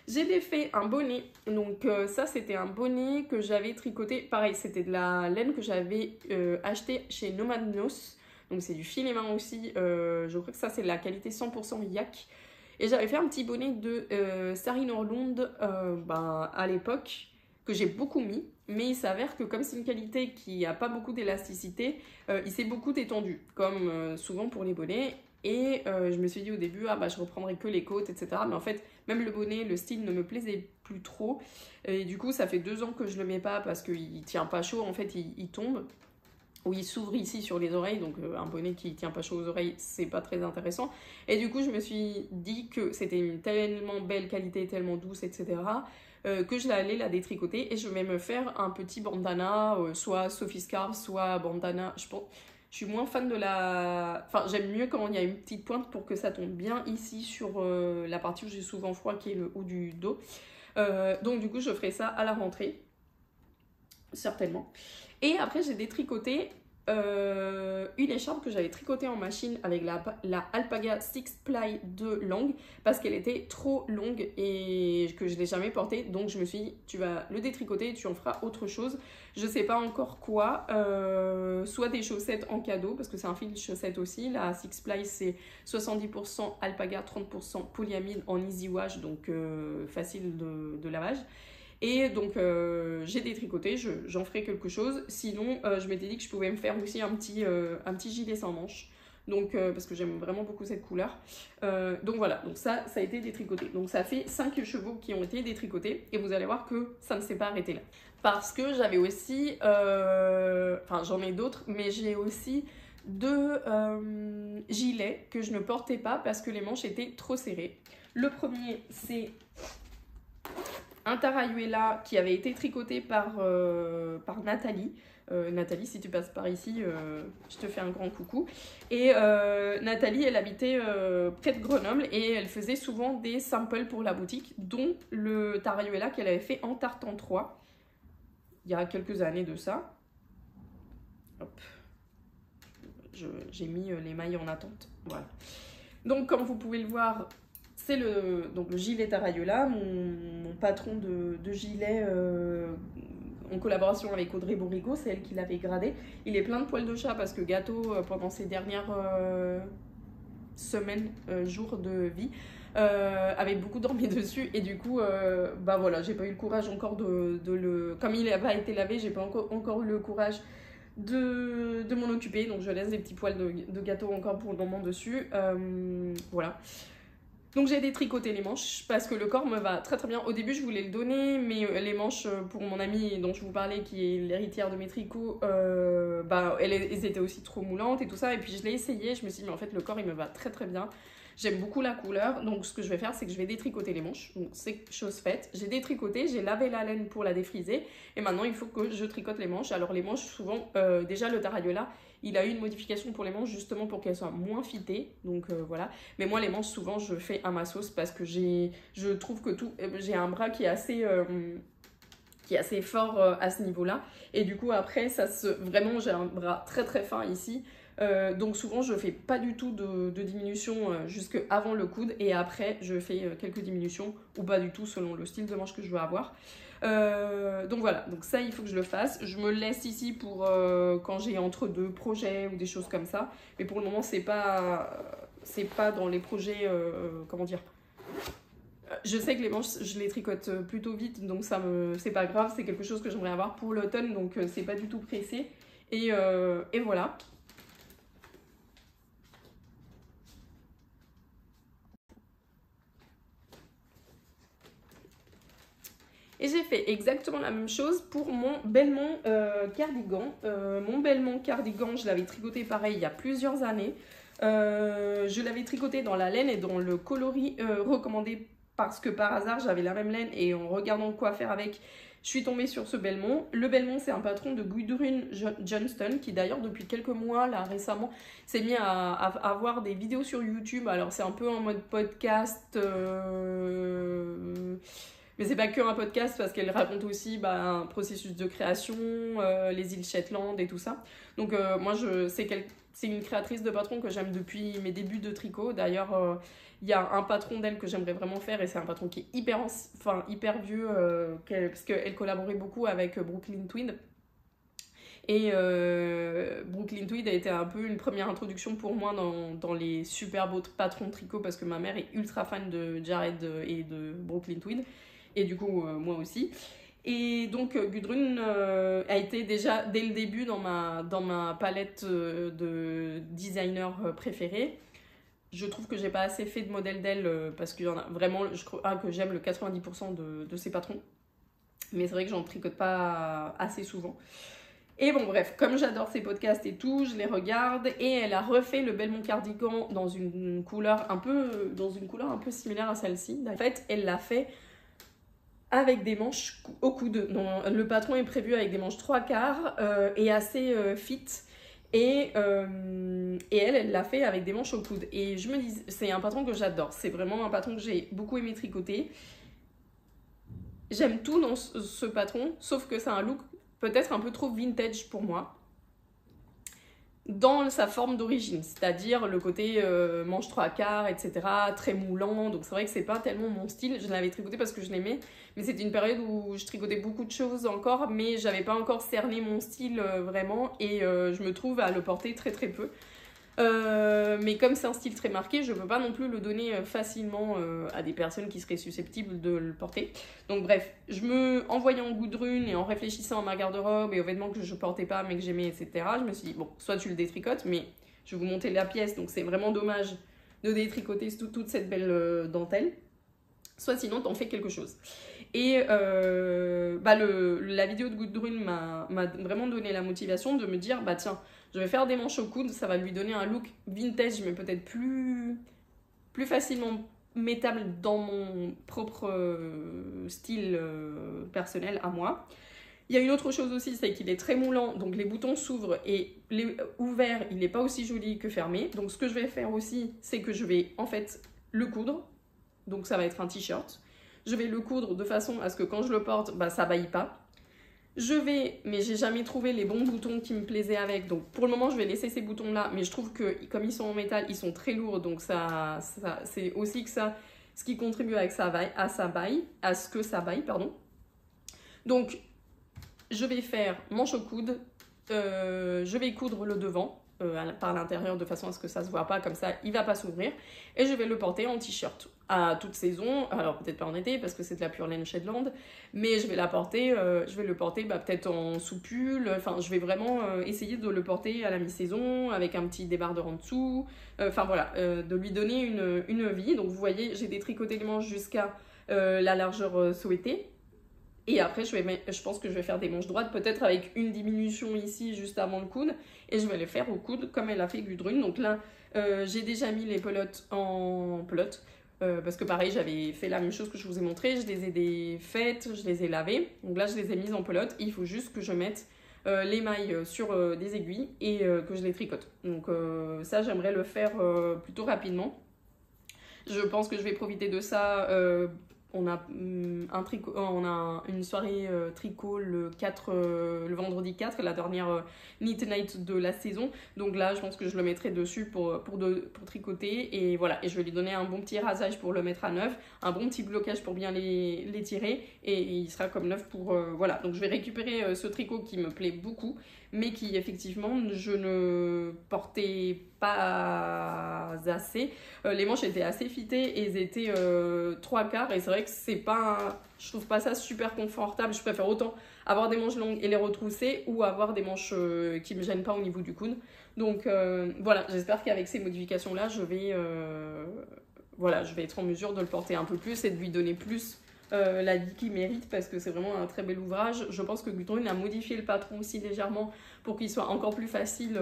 J'ai défait un bonnet. Donc ça, c'était un bonnet que j'avais tricoté. Pareil, c'était de la laine que j'avais acheté chez Nomadnos. Donc c'est du filet main aussi. Je crois que ça, c'est de la qualité 100% yak. Et j'avais fait un petit bonnet de Sarah Norlund à l'époque, que j'ai beaucoup mis, mais il s'avère que comme c'est une qualité qui n'a pas beaucoup d'élasticité, il s'est beaucoup détendu, comme souvent pour les bonnets. Et je me suis dit au début, je reprendrai que les côtes, etc. Mais en fait, même le bonnet, le style ne me plaisait plus trop. Et du coup, ça fait 2 ans que je le mets pas parce qu'il tient pas chaud, en fait, il tombe. Ou il s'ouvre ici sur les oreilles, donc un bonnet qui tient pas chaud aux oreilles, c'est pas très intéressant. Et du coup, je me suis dit que c'était une tellement belle qualité, tellement douce, etc., que je allais la détricoter et je vais me faire un petit bandana, soit Sophie Scarf, soit bandana. Je suis moins fan de la... Enfin, j'aime mieux quand il y a une petite pointe pour que ça tombe bien ici sur la partie où j'ai souvent froid, qui est le haut du dos. Donc du coup, je ferai ça à la rentrée, certainement. Et après, j'ai détricoté une écharpe que j'avais tricotée en machine avec la Alpaga 6 Ply de longue parce qu'elle était trop longue et que je ne l'ai jamais portée. Donc je me suis dit, tu vas le détricoter et tu en feras autre chose. Je ne sais pas encore quoi. Soit des chaussettes en cadeau parce que c'est un fil de chaussettes aussi. La 6 Ply, c'est 70% Alpaga, 30% polyamide en easy wash, donc facile de lavage. Et donc j'ai détricoté, j'en ferai quelque chose. Sinon, je m'étais dit que je pouvais me faire aussi un petit gilet sans manches. Donc, parce que j'aime vraiment beaucoup cette couleur. Donc voilà, donc ça a été détricoté. Donc ça fait 5 chevaux qui ont été détricotés. Et vous allez voir que ça ne s'est pas arrêté là. Parce que j'avais aussi, enfin j'en ai d'autres, mais j'ai aussi 2 gilets que je ne portais pas parce que les manches étaient trop serrées. Le premier, c'est un Tarayuela qui avait été tricoté par Nathalie. Nathalie, si tu passes par ici, je te fais un grand coucou. Et Nathalie, elle habitait près de Grenoble et elle faisait souvent des samples pour la boutique, dont le Tarayuela qu'elle avait fait en tartan 3, il y a quelques années de ça. Hop. J'ai mis les mailles en attente. Voilà. Donc, comme vous pouvez le voir, c'est le gilet Tarayuela, mon patron de gilet en collaboration avec Audrey Borigo, c'est elle qui l'avait gradé. Il est plein de poils de chat parce que Gâteau, pendant ses dernières semaines, jours de vie, avait beaucoup dormi dessus et du coup, voilà, j'ai pas eu le courage encore de le... Comme il n'a pas été lavé, j'ai pas encore eu le courage de m'en occuper, donc je laisse des petits poils de Gâteau encore pour le moment dessus. Voilà. Donc j'ai détricoté les manches parce que le corps me va très très bien. Au début je voulais le donner, mais les manches pour mon amie dont je vous parlais, qui est l'héritière de mes tricots, elles étaient aussi trop moulantes et tout ça. Et puis je l'ai essayé, je me suis dit mais en fait le corps il me va très très bien. J'aime beaucoup la couleur, donc ce que je vais faire c'est que je vais détricoter les manches. Donc c'est chose faite. J'ai détricoté, j'ai lavé la laine pour la défriser et maintenant il faut que je tricote les manches. Alors les manches souvent, déjà le Tarayuela, il a eu une modification pour les manches justement pour qu'elles soient moins fitées, donc voilà. Mais moi les manches souvent je fais à ma sauce parce que je trouve que j'ai un bras qui est assez fort à ce niveau-là. Et du coup après vraiment j'ai un bras très très fin ici. Donc souvent je fais pas du tout de diminution jusque avant le coude et après je fais quelques diminutions ou pas du tout selon le style de manche que je veux avoir. Donc voilà, donc ça il faut que je le fasse. Je me laisse ici pour quand j'ai entre 2 projets ou des choses comme ça. Mais pour le moment c'est pas dans les projets, comment dire. Je sais que les manches je les tricote plutôt vite, donc c'est pas grave, c'est quelque chose que j'aimerais avoir pour l'automne, donc c'est pas du tout pressé. Et voilà. Et j'ai fait exactement la même chose pour mon Belmont cardigan. Mon Belmont cardigan, je l'avais tricoté pareil il y a plusieurs années. Je l'avais tricoté dans la laine et dans le coloris recommandé parce que par hasard j'avais la même laine et en regardant quoi faire avec, je suis tombée sur ce Belmont. Le Belmont, c'est un patron de Gudrun Johnston qui d'ailleurs depuis quelques mois, là récemment, s'est mis à avoir des vidéos sur YouTube. Alors c'est un peu en mode podcast... Mais c'est pas que un podcast parce qu'elle raconte aussi un processus de création, les îles Shetland et tout ça. Donc moi, c'est une créatrice de patron que j'aime depuis mes débuts de tricot. D'ailleurs, il y a un patron d'elle que j'aimerais vraiment faire et c'est un patron qui est hyper vieux parce qu'elle collaborait beaucoup avec Brooklyn Twin. Et Brooklyn Tweed a été un peu une première introduction pour moi dans les super beaux patrons de tricot parce que ma mère est ultra fan de Jared et de Brooklyn Tweed. Et du coup, moi aussi. Et donc Gudrun a été déjà dès le début dans ma palette de designers préférés. Je trouve que j'ai pas assez fait de modèles d'elle parce qu'il y en a vraiment, je crois que j'aime le 90% de ces patrons. Mais c'est vrai que j'en tricote pas assez souvent. Et bon bref, comme j'adore ses podcasts et tout, je les regarde et elle a refait le Belmont Cardigan dans une couleur un peu similaire à celle-ci. En fait, elle l'a fait avec des manches au coude. Le patron est prévu avec des manches 3/4 et assez fit. Et elle l'a fait avec des manches au coude. Et je me dis, c'est un patron que j'adore. C'est vraiment un patron que j'ai beaucoup aimé tricoter. J'aime tout dans ce patron, sauf que c'est un look peut-être un peu trop vintage pour moi. Dans sa forme d'origine, c'est-à-dire le côté manche 3/4, etc., très moulant, donc c'est vrai que c'est pas tellement mon style. Je l'avais tricoté parce que je l'aimais, mais c'était une période où je tricotais beaucoup de choses encore, mais j'avais pas encore cerné mon style vraiment, et je me trouve à le porter très très peu. Mais comme c'est un style très marqué, je peux pas non plus le donner facilement à des personnes qui seraient susceptibles de le porter. Donc bref, en voyant Gudrun et en réfléchissant à ma garde-robe et aux vêtements que je portais pas mais que j'aimais, etc., je me suis dit, bon, soit tu le détricotes, mais je vais vous monter la pièce, donc c'est vraiment dommage de détricoter toute cette belle dentelle, soit sinon t'en fais quelque chose. Et la vidéo de Gudrun m'a vraiment donné la motivation de me dire, bah tiens, je vais faire des manches au coude, ça va lui donner un look vintage, mais peut-être plus facilement mettable dans mon propre style personnel à moi. Il y a une autre chose aussi, c'est qu'il est très moulant, donc les boutons s'ouvrent et ouvert, il n'est pas aussi joli que fermé. Donc ce que je vais faire aussi, c'est que je vais en fait le coudre, donc ça va être un t-shirt. Je vais le coudre de façon à ce que quand je le porte, bah, ça bâille pas. Mais j'ai jamais trouvé les bons boutons qui me plaisaient avec, donc pour le moment je vais laisser ces boutons là, mais je trouve que comme ils sont en métal, ils sont très lourds, donc c'est aussi que ça, ce qui contribue à ce que ça baille, pardon. Donc je vais faire manche au coude, je vais coudre le devant par l'intérieur de façon à ce que ça se voit pas, comme ça il va pas s'ouvrir, et je vais le porter en t-shirt à toute saison, alors peut-être pas en été parce que c'est de la pure laine Shetland, mais je vais le porter peut-être en sous-pull, enfin je vais vraiment essayer de le porter à la mi-saison avec un petit débardeur en dessous, enfin voilà, de lui donner une vie. Donc vous voyez, j'ai détricoté les manches jusqu'à la largeur souhaitée. Et après, je pense que je vais faire des manches droites, peut-être avec une diminution ici, juste avant le coude. Et je vais les faire au coude, comme elle a fait Gudrun. Donc là, j'ai déjà mis les pelotes en pelote. Parce que pareil, j'avais fait la même chose que je vous ai montré. Je les ai défaites, je les ai lavées. Donc là, je les ai mises en pelote. Il faut juste que je mette les mailles sur des aiguilles et que je les tricote. Donc ça, j'aimerais le faire plutôt rapidement. Je pense que je vais profiter de ça. On a une soirée tricot le vendredi 4, la dernière Knit Night de la saison. Donc là, je pense que je le mettrai dessus pour tricoter. Et voilà, et je vais lui donner un bon petit rasage pour le mettre à neuf, un bon petit blocage pour bien les tirer. Et il sera comme neuf pour... voilà, donc je vais récupérer ce tricot qui me plaît beaucoup, mais qui effectivement, je ne portais pas assez. Les manches étaient assez fitées et elles étaient 3/4, et c'est vrai que je trouve pas ça super confortable. Je préfère autant avoir des manches longues et les retrousser, ou avoir des manches qui me gênent pas au niveau du coude. Donc voilà, j'espère qu'avec ces modifications là je vais être en mesure de le porter un peu plus et de lui donner plus la vie qu'il mérite, parce que c'est vraiment un très bel ouvrage. Je pense que Gudrun a modifié le patron aussi légèrement pour qu'il soit encore plus facile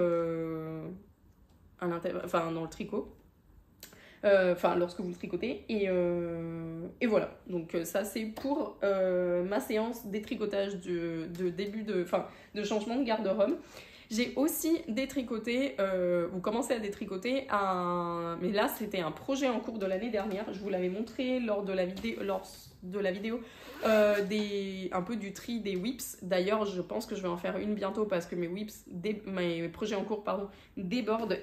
dans le tricot, lorsque vous le tricotez, et voilà. Donc ça, c'est pour ma séance détricotage de changement de garde-robe. J'ai aussi détricoté, ou commencé à détricoter mais là c'était un projet en cours de l'année dernière. Je vous l'avais montré lors de la vidéo un peu du tri des whips. D'ailleurs, je pense que je vais en faire une bientôt, parce que mes projets en cours débordent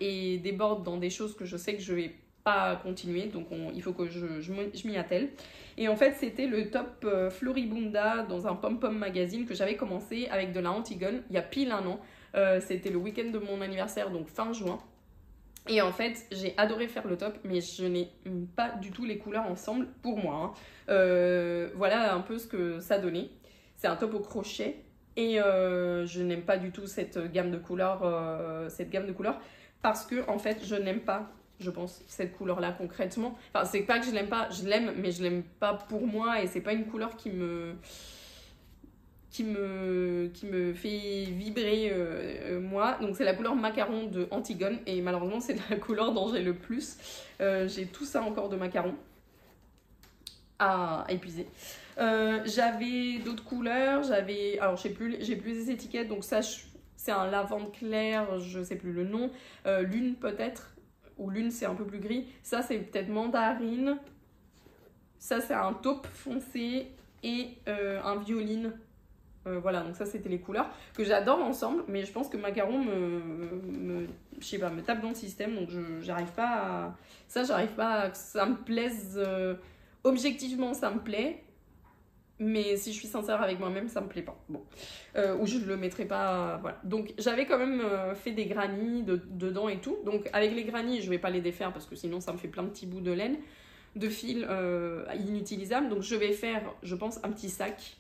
dans des choses que je sais que je vais pas continuer, donc il faut que je m'y attelle. Et en fait, c'était le top Floribunda dans un Pom-Pom magazine que j'avais commencé avec de la Antigone il y a pile un an. C'était le week-end de mon anniversaire, donc fin juin. Et en fait, j'ai adoré faire le top, mais je n'ai pas du tout les couleurs ensemble pour moi. Voilà un peu ce que ça donnait. C'est un top au crochet et je n'aime pas du tout cette gamme de couleurs, parce que en fait, je n'aime pas, je pense, cette couleur-là concrètement. Enfin, c'est pas que je l'aime pas, je l'aime, mais je l'aime pas pour moi et c'est pas une couleur qui me fait vibrer moi. Donc c'est la couleur macaron de Antigone et malheureusement c'est la couleur dont j'ai le plus. J'ai tout ça encore de macaron à épuiser. J'avais d'autres couleurs, alors j'ai plus les étiquettes, donc ça c'est un lavande clair, je sais plus le nom, lune peut-être, ou lune c'est un peu plus gris, ça c'est peut-être mandarine, ça c'est un taupe foncé et un violine. Voilà, donc ça c'était les couleurs que j'adore ensemble, mais je pense que macaron je sais pas, me tape dans le système, donc j'arrive pas à... j'arrive pas à que ça me plaise. Objectivement, ça me plaît, mais si je suis sincère avec moi-même, ça me plaît pas. Bon, ou je le mettrai pas, voilà. Donc j'avais quand même fait des granny dedans et tout, donc avec les granny, je vais pas les défaire parce que sinon ça me fait plein de petits bouts de laine, de fil inutilisables, donc je vais faire, je pense, un petit sac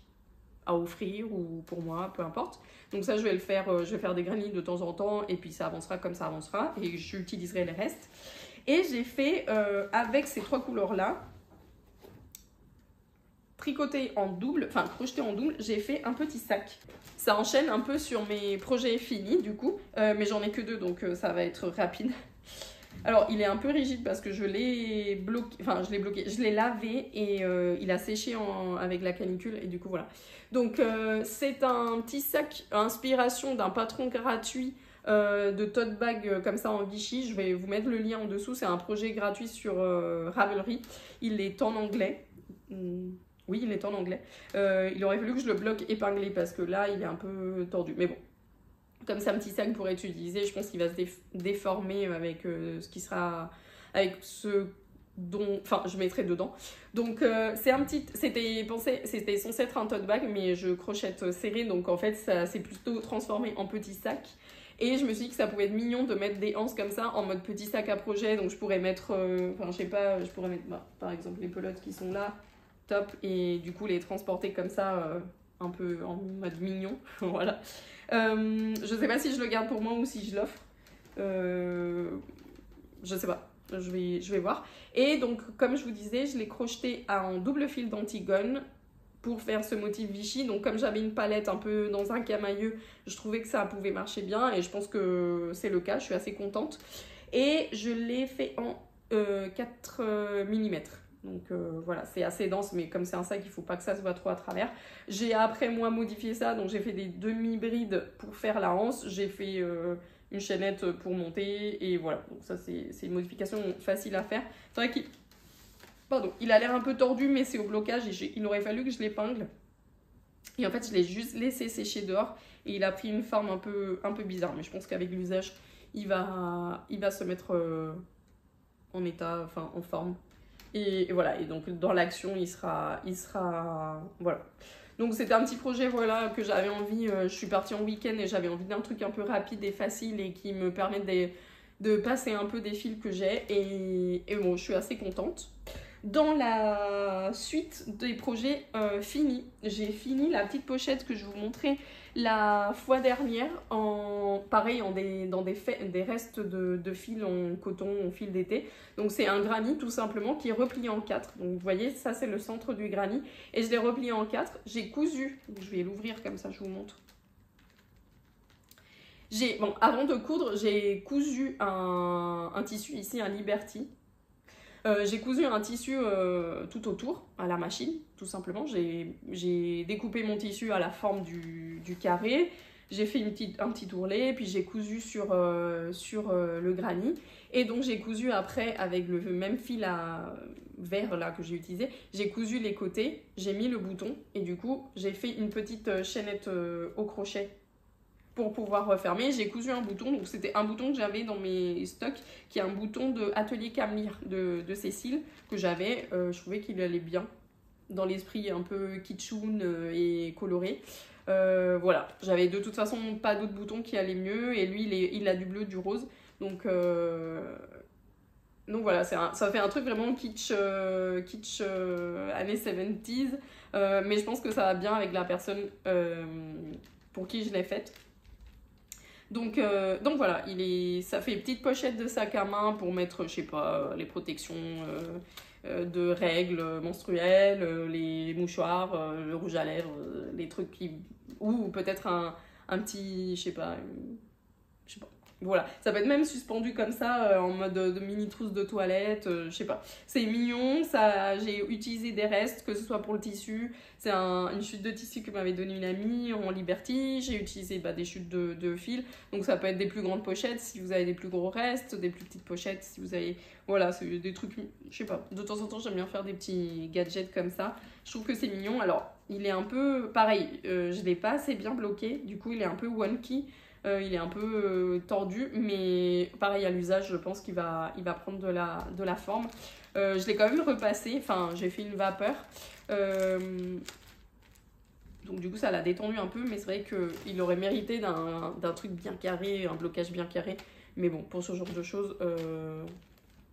à offrir ou pour moi, peu importe. Donc ça, je vais faire des granny de temps en temps et puis ça avancera comme ça avancera et j'utiliserai les restes. Et j'ai fait avec ces trois couleurs-là, tricoté en double, enfin crocheté en double, j'ai fait un petit sac. Ça enchaîne un peu sur mes projets finis du coup, mais j'en ai que 2 donc ça va être rapide. Alors il est un peu rigide parce que je l'ai bloqué, je l'ai lavé et il a séché avec la canicule et du coup voilà. Donc c'est un petit sac à inspiration d'un patron gratuit de tote bag comme ça en Vichy. Je vais vous mettre le lien en dessous, c'est un projet gratuit sur Ravelry. Il est en anglais. Oui, il est en anglais. Il aurait fallu que je le bloque épinglé parce que là, il est un peu tordu. Mais bon, comme c'est un petit sac pour être utilisé, je pense qu'il va se déformer avec ce qui sera... avec ce dont... Enfin, je mettrai dedans. Donc, c'était censé être un tote bag, mais je crochette serré. Donc, en fait, ça s'est plutôt transformé en petit sac. Et je me suis dit que ça pouvait être mignon de mettre des anses comme ça en mode petit sac à projet. Donc, je pourrais mettre... Enfin, je sais pas, je pourrais mettre, par exemple, les pelotes qui sont là. Top, et du coup les transporter comme ça un peu en mode mignon. Voilà. Je sais pas si je le garde pour moi ou si je l'offre. Je sais pas, je vais voir. Et donc comme je vous disais, je l'ai crocheté en double fil d'Antigone pour faire ce motif Vichy. Donc comme j'avais une palette un peu dans un camailleux, je trouvais que ça pouvait marcher bien et je pense que c'est le cas, je suis assez contente. Et je l'ai fait en 4 mm. Donc voilà, c'est assez dense, mais comme c'est un sac, il ne faut pas que ça se voit trop à travers. J'ai après moi modifié ça, donc j'ai fait des demi-brides pour faire la hanse. J'ai fait une chaînette pour monter, et voilà. Donc ça, c'est une modification facile à faire. C'est vrai il a l'air un peu tordu, mais c'est au blocage, et il aurait fallu que je l'épingle. Et en fait, je l'ai juste laissé sécher dehors, et il a pris une forme un peu bizarre. Mais je pense qu'avec l'usage, il va se mettre en état, enfin en forme. Et voilà, et donc dans l'action, il sera voilà. Donc c'était un petit projet, voilà, que j'avais envie, je suis partie en week-end et j'avais envie d'un truc un peu rapide et facile et qui me permette de passer un peu des fils que j'ai, et bon, je suis assez contente. Dans la suite des projets finis, j'ai fini la petite pochette que je vous montrais la fois dernière, pareil, dans des restes de fil en coton, en fil d'été. Donc c'est un granny tout simplement qui est replié en 4. Donc vous voyez, ça c'est le centre du granny. Et je l'ai replié en 4. J'ai cousu, je vais l'ouvrir comme ça, je vous montre. Avant de coudre, j'ai cousu un tissu ici, un Liberty. J'ai cousu un tissu tout autour, à la machine, tout simplement. J'ai découpé mon tissu à la forme du carré. J'ai fait un petit ourlet, puis j'ai cousu sur le granny. Et donc j'ai cousu après, avec le même fil vert là, que j'ai utilisé, j'ai cousu les côtés, j'ai mis le bouton. Et du coup, j'ai fait une petite chaînette au crochet pour pouvoir refermer, j'ai cousu un bouton. Donc c'était un bouton que j'avais dans mes stocks, qui est un bouton de Atelier Camlire de Cécile, que j'avais. Je trouvais qu'il allait bien dans l'esprit un peu kitschoun et coloré. Voilà, j'avais de toute façon pas d'autres boutons qui allaient mieux, et lui il a du bleu, du rose. Donc voilà, ça fait un truc vraiment kitsch, années 70s, mais je pense que ça va bien avec la personne pour qui je l'ai faite. Donc voilà, ça fait petite pochette de sac à main pour mettre, je sais pas, les protections de règles menstruelles, les mouchoirs, le rouge à lèvres, les trucs ou peut-être un petit, je sais pas, voilà, ça peut être même suspendu comme ça, en mode de mini trousse de toilette, je sais pas. C'est mignon, j'ai utilisé des restes, que ce soit pour le tissu. C'est une chute de tissu que m'avait donné une amie en Liberty. J'ai utilisé des chutes de fil. Donc ça peut être des plus grandes pochettes si vous avez des plus gros restes, des plus petites pochettes si vous avez... Voilà, c'est des trucs, je sais pas. De temps en temps, j'aime bien faire des petits gadgets comme ça. Je trouve que c'est mignon. Alors, il est un peu... Pareil, je l'ai pas assez bien bloqué. Du coup, il est un peu wonky. Il est un peu tordu, mais pareil à l'usage, je pense qu'il va prendre de la forme. Je l'ai quand même repassé, enfin j'ai fait une vapeur. Donc du coup ça l'a détendu un peu, mais c'est vrai qu'il aurait mérité d'un truc bien carré, un blocage bien carré. Mais bon, pour ce genre de choses,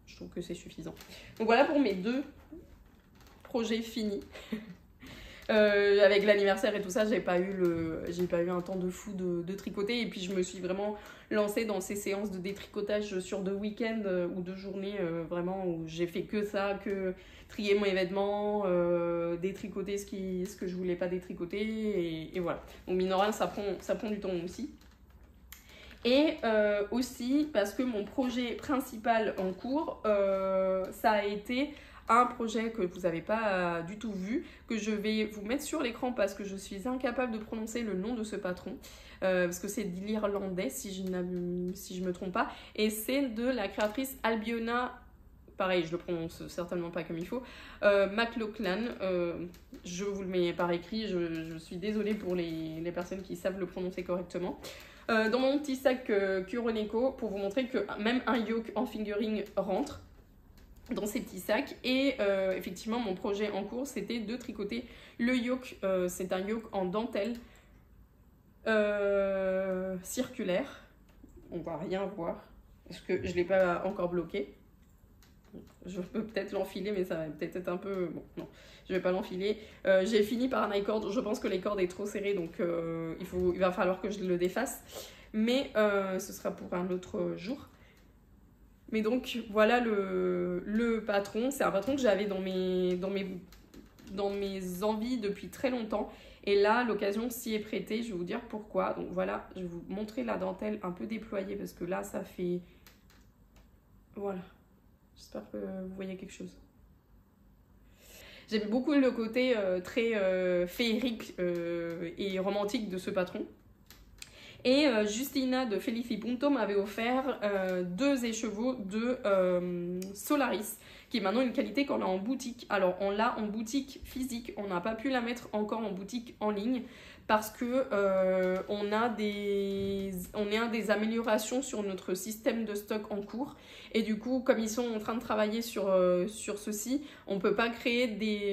je trouve que c'est suffisant. Donc voilà pour mes 2 projets finis. Avec l'anniversaire et tout ça, j'ai pas eu un temps de fou de tricoter, et puis je me suis vraiment lancée dans ces séances de détricotage sur 2 week-ends ou 2 journées vraiment où j'ai fait que ça, que trier mon événement, détricoter ce que je voulais pas détricoter, et voilà. Donc mine de rien, ça prend du temps aussi. Et aussi parce que mon projet principal en cours, ça a été un projet que vous n'avez pas du tout vu, que je vais vous mettre sur l'écran parce que je suis incapable de prononcer le nom de ce patron, parce que c'est de l'irlandais si je me trompe pas, et c'est de la créatrice Albiona, pareil je le prononce certainement pas comme il faut, McLaughlin. Je vous le mets par écrit, je suis désolée pour les personnes qui savent le prononcer correctement. Dans mon petit sac Kuroneko, pour vous montrer que même un yoke en fingering rentre dans ces petits sacs. Et effectivement, mon projet en cours, c'était de tricoter le yoke. C'est un yoke en dentelle circulaire. On va rien voir parce que je ne l'ai pas encore bloqué. Je peux peut-être l'enfiler, mais ça va peut-être être un peu... Bon, non, je ne vais pas l'enfiler. J'ai fini par un icord. Je pense que les cordes est trop serrée, donc il va falloir que je le défasse. Mais ce sera pour un autre jour. Mais donc, voilà le patron. C'est un patron que j'avais dans mes envies depuis très longtemps. Et là, l'occasion s'y est prêtée. Je vais vous dire pourquoi. Donc voilà, je vais vous montrer la dentelle un peu déployée parce que là, ça fait... Voilà. J'espère que vous voyez quelque chose. J'aime beaucoup le côté très féerique et romantique de ce patron. Et Justina de Felicippunto m'avait offert 2 écheveaux de Solaris, qui est maintenant une qualité qu'on a en boutique. Alors on l'a en boutique physique, on n'a pas pu la mettre encore en boutique en ligne parce que on a des améliorations sur notre système de stock en cours, et du coup comme ils sont en train de travailler sur ceci, on ne peut pas créer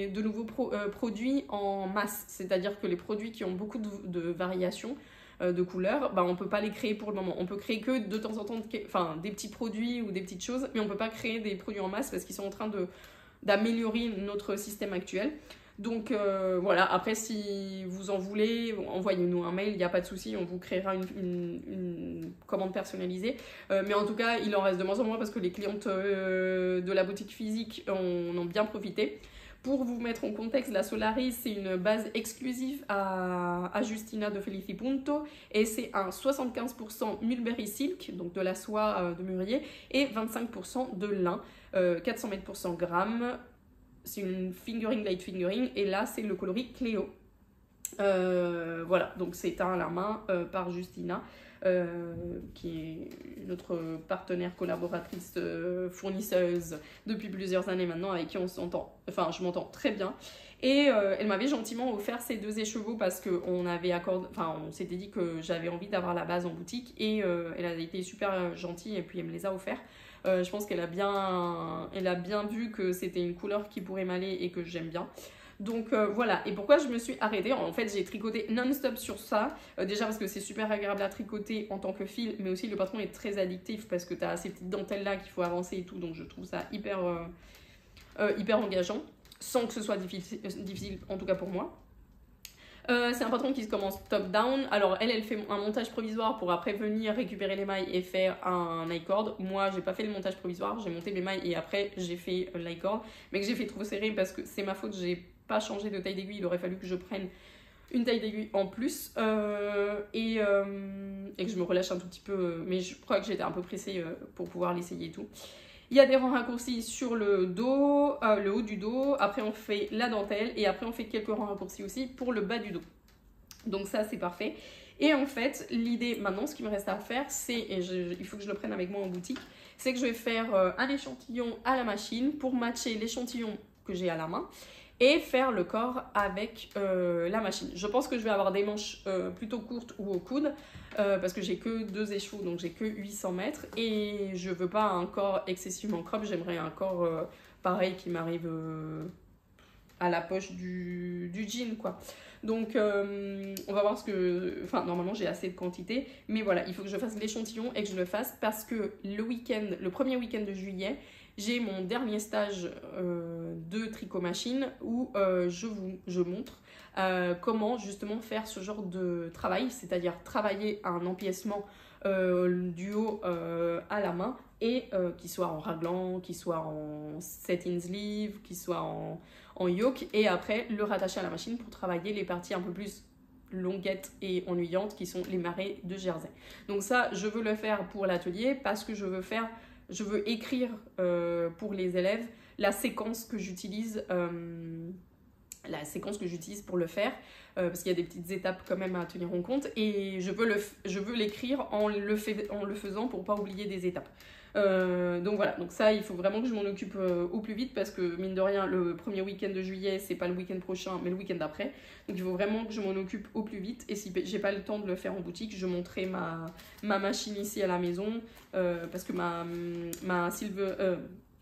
de nouveaux produits en masse, c'est-à-dire que les produits qui ont beaucoup de variations de couleurs, on peut pas les créer pour le moment. On peut créer que de temps en temps des petits produits ou des petites choses, mais on peut pas créer des produits en masse parce qu'ils sont en train d'améliorer notre système actuel. Donc voilà, après si vous en voulez, envoyez-nous un mail, il n'y a pas de souci, on vous créera une commande personnalisée. Mais en tout cas, il en reste de moins en moins parce que les clientes de la boutique physique en ont bien profité. Pour vous mettre en contexte, la Solaris, c'est une base exclusive à Justina de Felicippunto, et c'est un 75% mulberry silk, donc de la soie de mûrier, et 25% de lin, 400 mètres pour 100 grammes. C'est une fingering, light fingering, et là c'est le coloris Cléo. Voilà, donc c'est teint à la main par Justina, qui est notre partenaire, collaboratrice, fournisseuse depuis plusieurs années maintenant, avec qui on s'entend, enfin je m'entends très bien. Et elle m'avait gentiment offert ces 2 écheveaux parce qu'on avait on s'était dit que j'avais envie d'avoir la base en boutique, et elle a été super gentille et puis elle me les a offerts. Je pense qu'elle a bien vu que c'était une couleur qui pourrait m'aller et que j'aime bien. Donc voilà, et pourquoi je me suis arrêtée? En fait, j'ai tricoté non-stop sur ça. Déjà parce que c'est super agréable à tricoter en tant que fil, mais aussi le patron est très addictif parce que tu as ces petites dentelles là qu'il faut avancer et tout, donc je trouve ça hyper engageant, sans que ce soit difficile en tout cas pour moi. C'est un patron qui se commence top-down. Alors elle fait un montage provisoire pour après venir récupérer les mailles et faire un I-cord. Moi, j'ai pas fait le montage provisoire, j'ai monté mes mailles et après j'ai fait l'I-cord, mais que j'ai fait trop serré parce que c'est ma faute, j'ai pas changé de taille d'aiguille. Il aurait fallu que je prenne une taille d'aiguille en plus et que je me relâche un tout petit peu, mais je crois que j'étais un peu pressée pour pouvoir l'essayer et tout. Il y a des rangs raccourcis sur le dos, le haut du dos. Après, on fait la dentelle et après, on fait quelques rangs raccourcis aussi pour le bas du dos. Donc ça, c'est parfait. Et en fait, l'idée maintenant, ce qui me reste à faire, c'est, il faut que je le prenne avec moi en boutique, c'est que je vais faire un échantillon à la machine pour matcher l'échantillon que j'ai à la main et faire le corps avec la machine. Je pense que je vais avoir des manches plutôt courtes ou au coude parce que j'ai que 2 écheveaux, donc j'ai que 800 mètres et je veux pas un corps excessivement crop, j'aimerais un corps pareil qui m'arrive à la poche du jean quoi. Donc on va voir ce que... Enfin normalement j'ai assez de quantité, mais voilà, il faut que je fasse l'échantillon et que je le fasse parce que le premier week-end de juillet, j'ai mon dernier stage de tricot machine où je montre comment justement faire ce genre de travail, c'est-à-dire travailler un empiècement du haut à la main et qui soit en raglan, qui soit en set-in sleeve, qui soit en yoke, et après le rattacher à la machine pour travailler les parties un peu plus longuettes et ennuyantes qui sont les marées de jersey. Donc ça, je veux le faire pour l'atelier parce que je veux écrire pour les élèves la séquence que j'utilise pour le faire parce qu'il y a des petites étapes quand même à tenir en compte et je veux l'écrire en le faisant pour pas oublier des étapes. Donc voilà, donc ça il faut vraiment que je m'en occupe au plus vite parce que mine de rien le premier week-end de juillet c'est pas le week-end prochain mais le week-end d'après, donc il faut vraiment que je m'en occupe au plus vite et si j'ai pas le temps de le faire en boutique, je montrerai ma machine ici à la maison parce que ma Silver...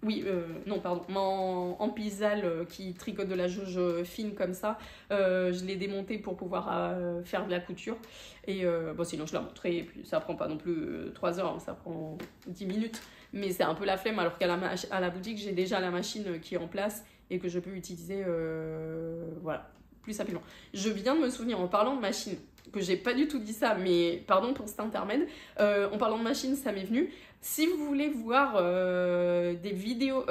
en pisal qui tricote de la jauge fine comme ça, je l'ai démonté pour pouvoir faire de la couture et bon sinon je la montrerai et puis ça prend pas non plus 3 heures, hein, ça prend 10 minutes mais c'est un peu la flemme alors qu'à la boutique j'ai déjà la machine qui est en place et que je peux utiliser voilà, plus rapidement. Je viens de me souvenir en parlant de machine que j'ai pas du tout dit ça, mais pardon pour cet intermède, en parlant de machine ça m'est venu. Si vous voulez voir des vidéos,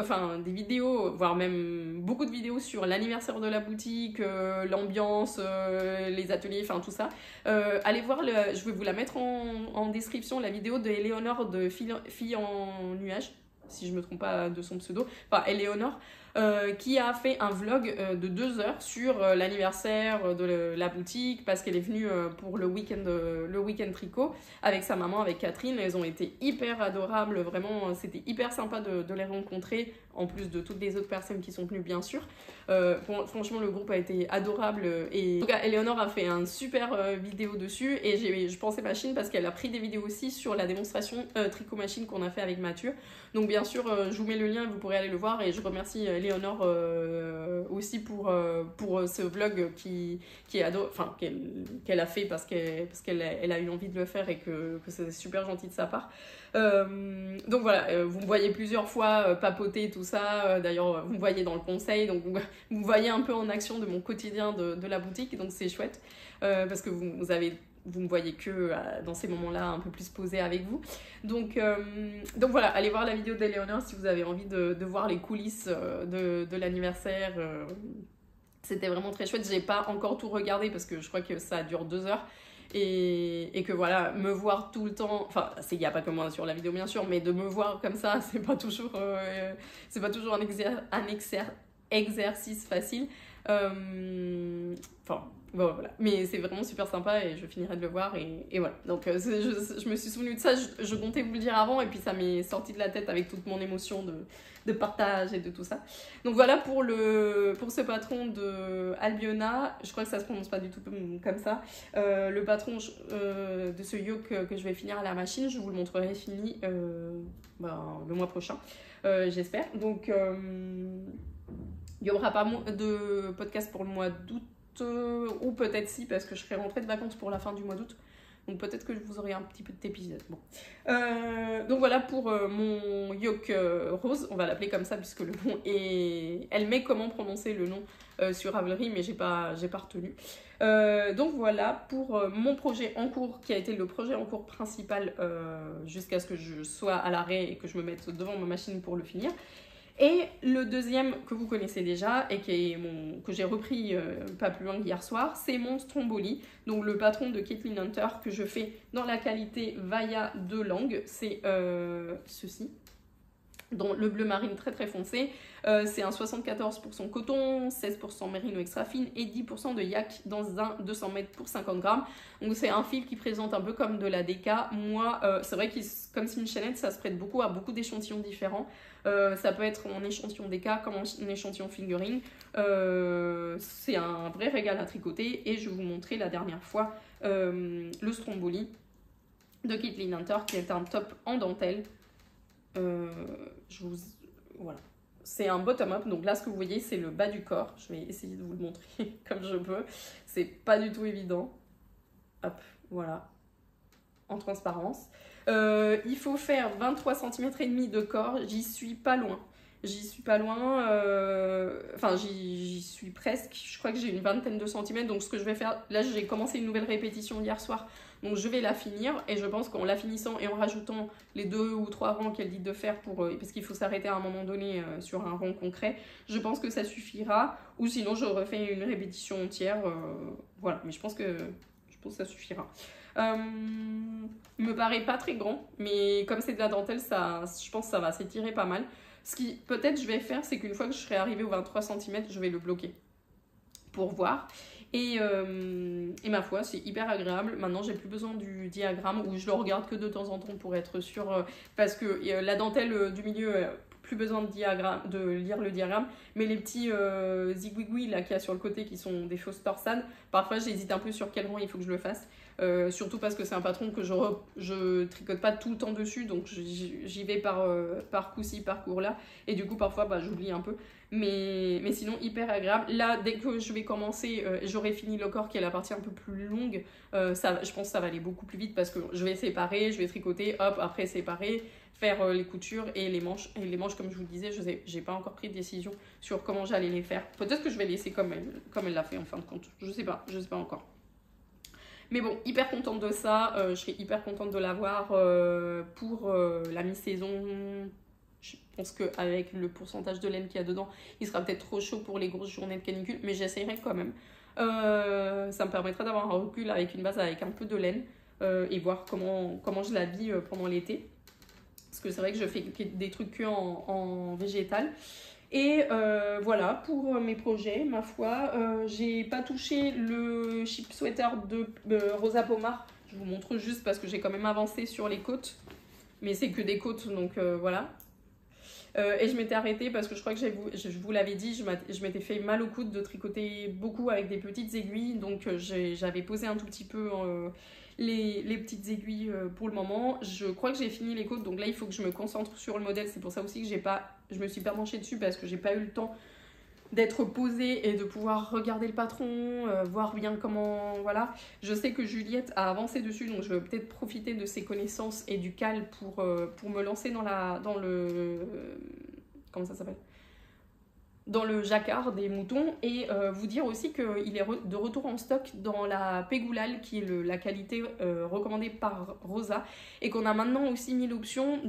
voire même beaucoup de vidéos sur l'anniversaire de la boutique, l'ambiance, les ateliers, enfin tout ça, allez voir, je vais vous la mettre en description, la vidéo de Eleonore de Fille en nuage, si je me trompe pas de son pseudo, enfin Eleonore, qui a fait un vlog de 2 heures sur l'anniversaire de la boutique parce qu'elle est venue pour le week-end tricot avec sa maman, avec Catherine. Elles ont été hyper adorables, vraiment c'était hyper sympa de les rencontrer en plus de toutes les autres personnes qui sont venues bien sûr. Franchement le groupe a été adorable et en tout cas Eleonore a fait un super vidéo dessus et je pensais machine parce qu'elle a pris des vidéos aussi sur la démonstration tricot machine qu'on a fait avec Mathieu. Donc bien sûr je vous mets le lien, vous pourrez aller le voir et je remercie Eleonore aussi pour ce vlog qu'elle a fait parce qu'elle a eu envie de le faire et que c'est super gentil de sa part. Donc voilà, vous me voyez plusieurs fois papoter tout ça, d'ailleurs vous me voyez dans le conseil, donc vous voyez un peu en action de mon quotidien de la boutique, donc c'est chouette parce que vous me voyez que dans ces moments-là un peu plus posée avec vous. Donc voilà, allez voir la vidéo d'Eleonore si vous avez envie de voir les coulisses de l'anniversaire. C'était vraiment très chouette. J'ai pas encore tout regardé parce que je crois que ça dure 2 heures. Et que voilà, me voir tout le temps, enfin il n'y a pas que moi sur la vidéo bien sûr, mais de me voir comme ça, c'est pas toujours un exercice facile. Enfin, bon, voilà. Mais c'est vraiment super sympa et je finirai de le voir et voilà. Donc je me suis souvenue de ça, je comptais vous le dire avant et puis ça m'est sorti de la tête avec toute mon émotion de partage et de tout ça. Donc voilà pour ce patron de Albiona, je crois que ça se prononce pas du tout comme ça. Le patron de ce yoke que je vais finir à la machine, je vous le montrerai fini le mois prochain, j'espère. Donc il n'y aura pas de podcast pour le mois d'août, ou peut-être si, parce que je serai rentrée de vacances pour la fin du mois d'août. Donc peut-être que vous aurez un petit peu d'épisode. Bon. Donc voilà pour mon yoke rose, on va l'appeler comme ça puisque le nom est... Elle met comment prononcer le nom sur Ravelry, mais j'ai pas retenu. Donc voilà pour mon projet en cours, qui a été le projet en cours principal jusqu'à ce que je sois à l'arrêt et que je me mette devant ma machine pour le finir. Et le deuxième que vous connaissez déjà et que j'ai repris pas plus loin qu'hier soir, c'est mon Stromboli, donc le patron de Caitlin Hunter que je fais dans la qualité Vaya de langue, c'est ceci, dans le bleu marine très très foncé. C'est un 74% coton, 16% mérino extra fine et 10% de yak dans un 200 mètres pour 50 grammes. Donc c'est un fil qui présente un peu comme de la DK. Moi, c'est vrai que comme c'est une chaînette, ça se prête beaucoup à beaucoup d'échantillons différents. Ça peut être en échantillon DK comme en échantillon fingering. C'est un vrai régal à tricoter et je vais vous montrer la dernière fois le Stromboli de Caitlin Hunter qui est un top en dentelle. Voilà. C'est un bottom-up, donc là ce que vous voyez c'est le bas du corps. Je vais essayer de vous le montrer comme je peux. C'est pas du tout évident. Hop, voilà. En transparence. Il faut faire 23 cm et demi de corps. J'y suis pas loin. Enfin j'y suis presque. Je crois que j'ai une vingtaine de centimètres. Donc ce que je vais faire, là j'ai commencé une nouvelle répétition hier soir. Donc je vais la finir et je pense qu'en la finissant et en rajoutant les 2 ou 3 rangs qu'elle dit de faire parce qu'il faut s'arrêter à un moment donné sur un rang concret, je pense que ça suffira. Ou sinon je refais une répétition entière. Voilà, mais je pense que ça suffira. Il me paraît pas très grand, mais comme c'est de la dentelle, je pense que ça va s'étirer pas mal. Ce qui peut-être je vais faire, c'est qu'une fois que je serai arrivée aux 23 cm, je vais le bloquer pour voir. Et ma foi, c'est hyper agréable. Maintenant, j'ai plus besoin du diagramme où je le regarde que de temps en temps pour être sûre. Parce que la dentelle du milieu, plus besoin de lire le diagramme. Mais les petits zigouigouis là qu'il y a sur le côté qui sont des fausses torsades, parfois j'hésite un peu sur quel rang il faut que je le fasse. Surtout parce que c'est un patron que je tricote pas tout le temps dessus, donc j'y vais par coup-ci, par cours-là. Et du coup, parfois, j'oublie un peu. Mais sinon, hyper agréable. Là, dès que je vais commencer, j'aurai fini le corps qui est la partie un peu plus longue. Je pense que ça va aller beaucoup plus vite parce que je vais séparer, je vais tricoter, hop, après séparer, faire les coutures et les manches. Et les manches, comme je vous le disais, j'ai pas encore pris de décision sur comment j'allais les faire. Peut-être que je vais laisser comme elle l'a fait en fin de compte. Je sais pas encore. Mais bon, hyper contente de ça. Je serai hyper contente de l'avoir pour la mi-saison. Je pense qu'avec le pourcentage de laine qu'il y a dedans, il sera peut-être trop chaud pour les grosses journées de canicule, mais j'essaierai quand même. Ça me permettra d'avoir un recul avec une base avec un peu de laine et voir comment je l'habille pendant l'été. Parce que c'est vrai que je fais des trucs que en végétal. Et voilà pour mes projets, ma foi. J'ai pas touché le chip sweater de Rosa Pomar. Je vous montre juste parce que j'ai quand même avancé sur les côtes. Mais c'est que des côtes, donc voilà. Et je m'étais arrêtée parce que je crois que je vous l'avais dit, je m'étais fait mal au coude de tricoter beaucoup avec des petites aiguilles. Donc j'avais posé un tout petit peu les petites aiguilles pour le moment. Je crois que j'ai fini les côtes, donc là il faut que je me concentre sur le modèle. C'est pour ça aussi que je me suis pas penchée dessus parce que j'ai pas eu le temps d'être posée et de pouvoir regarder le patron, voir bien comment, voilà. Je sais que Juliette a avancé dessus, donc je vais peut-être profiter de ses connaissances et du cal pour me lancer dans le comment ça s'appelle, dans le jacquard des moutons et vous dire aussi qu'il est de retour en stock dans la Pégoulal qui est la qualité recommandée par Rosa et qu'on a maintenant aussi mis l'option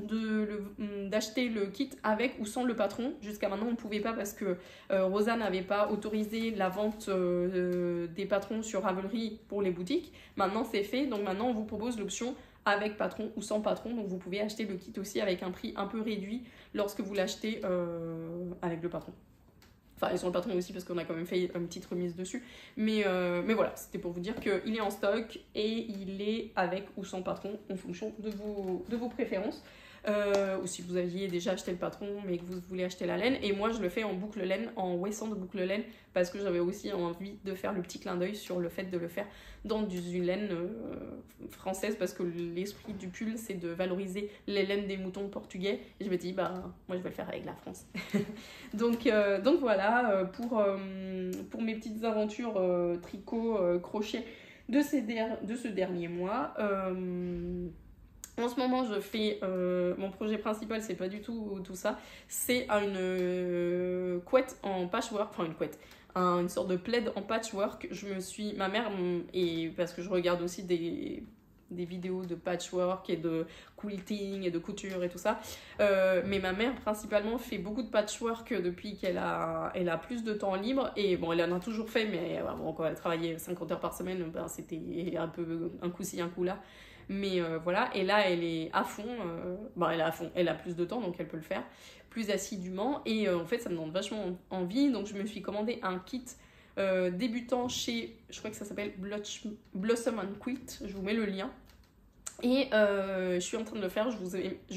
d'acheter le kit avec ou sans le patron. Jusqu'à maintenant on ne pouvait pas parce que Rosa n'avait pas autorisé la vente des patrons sur Ravelry pour les boutiques. Maintenant c'est fait, donc maintenant on vous propose l'option avec patron ou sans patron, donc vous pouvez acheter le kit aussi avec un prix un peu réduit lorsque vous l'achetez avec le patron. Enfin, ils sont le patron aussi parce qu'on a quand même fait une petite remise dessus. Mais voilà, c'était pour vous dire qu'il est en stock et il est avec ou sans patron en fonction de vos préférences. Ou si vous aviez déjà acheté le patron mais que vous voulez acheter la laine. Et moi, je le fais en boucle laine, en ouessant de boucle laine parce que j'avais aussi envie de faire le petit clin d'œil sur le fait de le faire dans une laine française parce que l'esprit du pull, c'est de valoriser les laines des moutons portugais. Et je me dis, bah, moi, je vais le faire avec la France. donc voilà, pour mes petites aventures tricot, crochet de ce dernier mois. En ce moment, je fais mon projet principal, c'est pas du tout ça. C'est une couette en patchwork, enfin une couette, une sorte de plaid en patchwork. Ma mère, et parce que je regarde aussi des vidéos de patchwork et de quilting et de couture et tout ça. Mais ma mère principalement fait beaucoup de patchwork depuis qu'elle a plus de temps libre. Et bon, elle en a toujours fait, mais bon, quand elle travaillait 50 heures par semaine, ben, c'était un peu un coup ci, un coup là. Mais voilà, et là elle est à fond, elle est à fond, elle a plus de temps donc elle peut le faire plus assidûment. Et en fait ça me donne vachement envie, donc je me suis commandé un kit débutant chez, je crois que ça s'appelle Blossom and Quilt, je vous mets le lien. Et je suis en train de le faire, je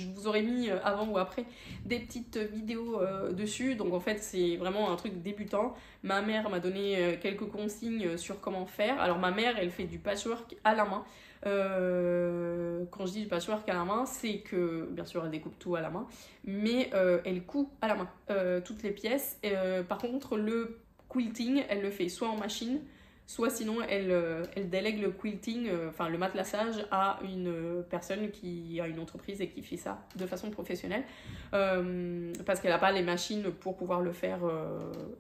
vous aurais mis avant ou après des petites vidéos dessus. Donc en fait c'est vraiment un truc débutant. Ma mère m'a donné quelques consignes sur comment faire. Alors ma mère elle fait du patchwork à la main. Quand je dis du patchwork à la main, c'est que bien sûr elle découpe tout à la main, mais elle coud à la main toutes les pièces. Par contre le quilting elle le fait soit en machine, soit sinon elle délègue le quilting, enfin le matelassage à une personne qui a une entreprise et qui fait ça de façon professionnelle, parce qu'elle n'a pas les machines pour pouvoir le faire.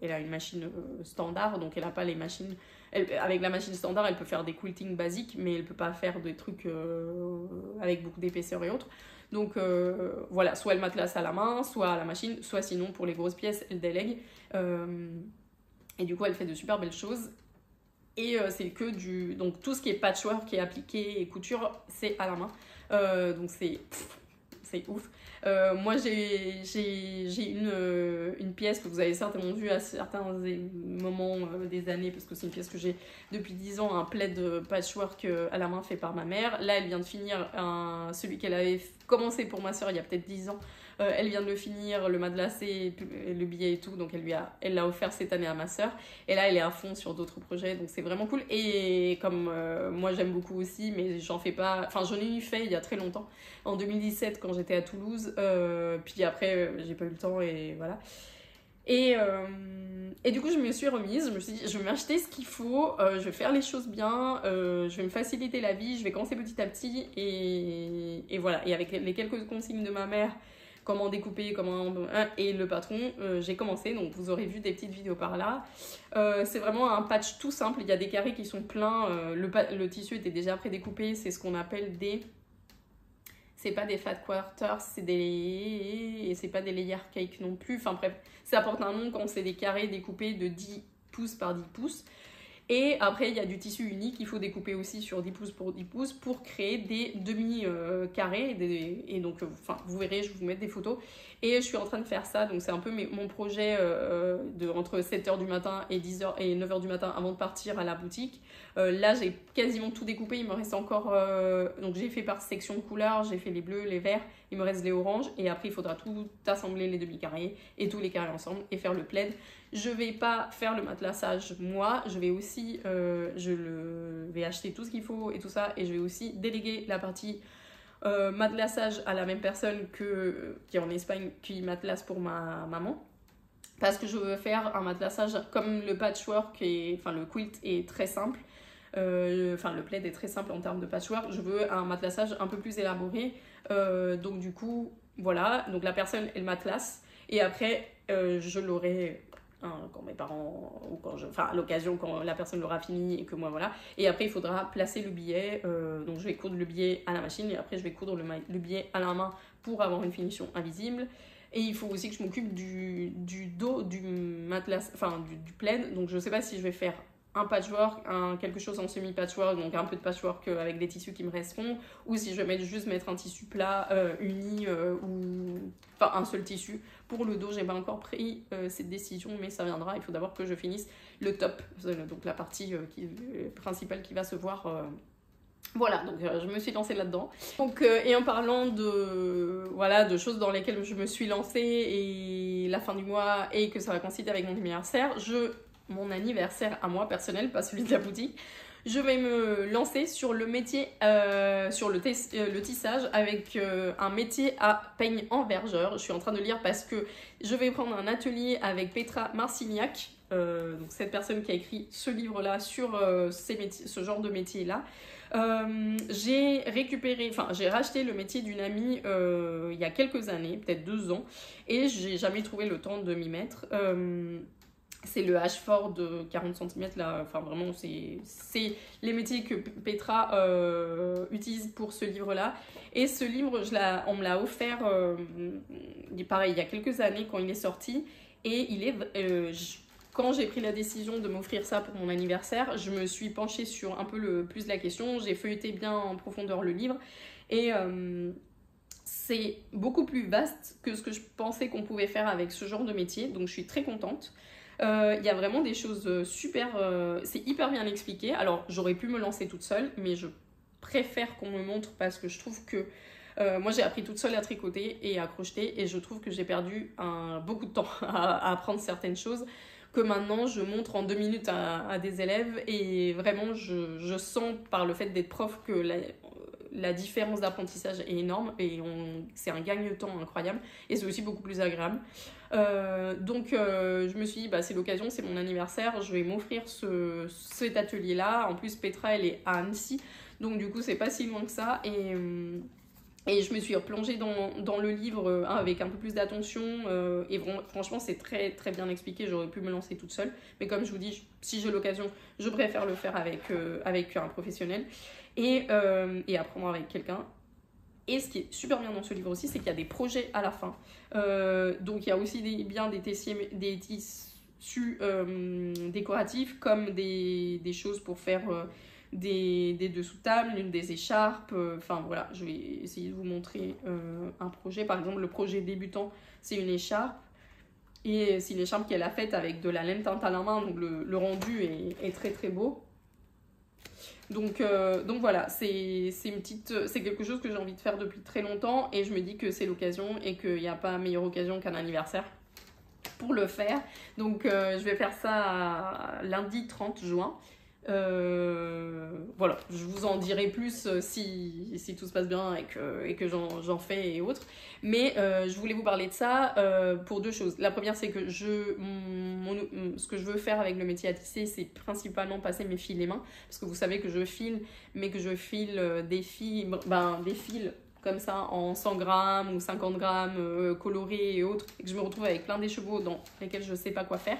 Elle a une machine standard, donc elle n'a pas les machines. Avec la machine standard, elle peut faire des quiltings basiques, mais elle ne peut pas faire des trucs avec beaucoup d'épaisseur et autres. Donc voilà, soit elle matelasse à la main, soit à la machine, soit sinon pour les grosses pièces, elle délègue. Et du coup, elle fait de super belles choses. Et c'est que donc tout ce qui est patchwork, qui est appliqué et couture, c'est à la main. Donc c'est ouf. Moi j'ai une pièce que vous avez certainement vue à certains moments des années, parce que c'est une pièce que j'ai depuis 10 ans, un plaid patchwork à la main fait par ma mère. Là elle vient de finir celui qu'elle avait commencé pour ma soeur il y a peut-être 10 ans. Elle vient de le finir, le matelassé, le billet et tout, donc elle l'a offert cette année à ma soeur. Et là, elle est à fond sur d'autres projets, donc c'est vraiment cool. Et comme moi, j'aime beaucoup aussi, mais j'en fais pas... Enfin, j'en ai eu fait il y a très longtemps, en 2017, quand j'étais à Toulouse. Puis après, j'ai pas eu le temps et voilà. Et du coup, je me suis remise, je me suis dit, je vais m'acheter ce qu'il faut, je vais faire les choses bien, je vais me faciliter la vie, je vais commencer petit à petit. Et voilà, et avec les quelques consignes de ma mère, comment découper, et le patron, j'ai commencé, donc vous aurez vu des petites vidéos par là. C'est vraiment un patch tout simple, il y a des carrés qui sont pleins, le tissu était déjà prédécoupé, c'est ce qu'on appelle c'est pas des fat quarters, c'est pas des layer cake non plus, enfin bref, ça porte un nom quand c'est des carrés découpés de 10 pouces par 10 pouces. Et après, il y a du tissu unique, il faut découper aussi sur 10 pouces pour 10 pouces pour créer des demi-carrés. Et donc, vous verrez, je vais vous mettre des photos. Et je suis en train de faire ça, donc c'est un peu mon projet entre 7h du matin et 10h et 9h du matin avant de partir à la boutique. Là, j'ai quasiment tout découpé, il me reste encore... donc j'ai fait par section de couleurs, j'ai fait les bleus, les verts, il me reste les oranges. Et après, il faudra tout assembler, les demi-carrés et tous les carrés ensemble et faire le plaid. Je vais pas faire le matelassage moi, je vais aussi, vais acheter tout ce qu'il faut et tout ça, et je vais aussi déléguer la partie matelassage à la même personne qui est en Espagne, qui matelasse pour ma maman. Parce que je veux faire un matelassage comme le patchwork, le quilt est très simple. Le plaid est très simple en termes de patchwork. Je veux un matelassage un peu plus élaboré. Donc du coup, voilà. Donc la personne, elle matelasse. Et après, je l'aurai... quand mes parents, ou à l'occasion quand la personne l'aura fini et que moi voilà. Et après il faudra placer le billet, donc je vais coudre le billet à la machine et après je vais coudre le billet à la main pour avoir une finition invisible. Et il faut aussi que je m'occupe du dos du matelas, du plaid, donc je sais pas si je vais faire un patchwork, quelque chose en semi-patchwork, donc un peu de patchwork avec des tissus qui me resteront, ou si je vais juste mettre un tissu plat uni ou enfin un seul tissu. Pour le dos, j'ai pas encore pris cette décision, mais ça viendra. Il faut d'abord que je finisse le top, donc la partie principale qui va se voir. Voilà, donc je me suis lancée là-dedans. Donc, et en parlant de choses dans lesquelles je me suis lancée et la fin du mois et que ça va coïncider avec mon anniversaire, mon anniversaire à moi personnel, pas celui de la boutique, je vais me lancer sur le métier, sur le tissage avec un métier à peigne en vergeur. Je suis en train de lire parce que je vais prendre un atelier avec Petra Marciniak, donc cette personne qui a écrit ce livre-là sur ce genre de métier-là. J'ai racheté le métier d'une amie il y a quelques années, peut-être 2 ans, et j'ai jamais trouvé le temps de m'y mettre. C'est le H-Fort de 40 cm là, enfin vraiment c'est les métiers que Petra utilise pour ce livre-là. Et ce livre, on me l'a offert, pareil, il y a quelques années quand il est sorti, et quand j'ai pris la décision de m'offrir ça pour mon anniversaire, je me suis penchée sur un peu plus la question, j'ai feuilleté bien en profondeur le livre, et c'est beaucoup plus vaste que ce que je pensais qu'on pouvait faire avec ce genre de métier, donc je suis très contente. Il y a vraiment des choses super, c'est hyper bien expliqué. Alors j'aurais pu me lancer toute seule, mais je préfère qu'on me montre parce que je trouve que moi j'ai appris toute seule à tricoter et à crocheter, et je trouve que j'ai perdu beaucoup de temps à apprendre certaines choses que maintenant je montre en 2 minutes à des élèves, et vraiment je sens par le fait d'être prof que la différence d'apprentissage est énorme, et c'est un gagne-temps incroyable, et c'est aussi beaucoup plus agréable. Donc je me suis dit c'est l'occasion, c'est mon anniversaire, je vais m'offrir cet atelier là. En plus Petra elle est à Annecy, donc du coup c'est pas si loin que ça, et je me suis replongée dans le livre avec un peu plus d'attention, et franchement c'est très très bien expliqué. J'aurais pu me lancer toute seule, mais comme je vous dis, si j'ai l'occasion, je préfère le faire avec un professionnel et apprendre avec quelqu'un. Et ce qui est super bien dans ce livre aussi, c'est qu'il y a des projets à la fin. Donc il y a aussi des tissus décoratifs, comme des choses pour faire des dessous de table, des écharpes. Enfin voilà, je vais essayer de vous montrer un projet. Par exemple, le projet débutant, c'est une écharpe. Et c'est une écharpe qu'elle a faite avec de la laine teinte à la main, donc le rendu est très très beau. Donc voilà, c'est quelque chose que j'ai envie de faire depuis très longtemps, et je me dis que c'est l'occasion et qu'il n'y a pas meilleure occasion qu'un anniversaire pour le faire. Donc je vais faire ça lundi 30 juin. Voilà, je vous en dirai plus si tout se passe bien et que j'en fais et autres. Mais je voulais vous parler de ça pour 2 choses. La première, c'est que ce que je veux faire avec le métier à tisser, c'est principalement passer mes fils les mains, parce que vous savez que je file, mais que je file des fils comme ça en 100 grammes ou 50 grammes colorés et autres, et que je me retrouve avec plein d'écheveaux dans lesquels je sais pas quoi faire.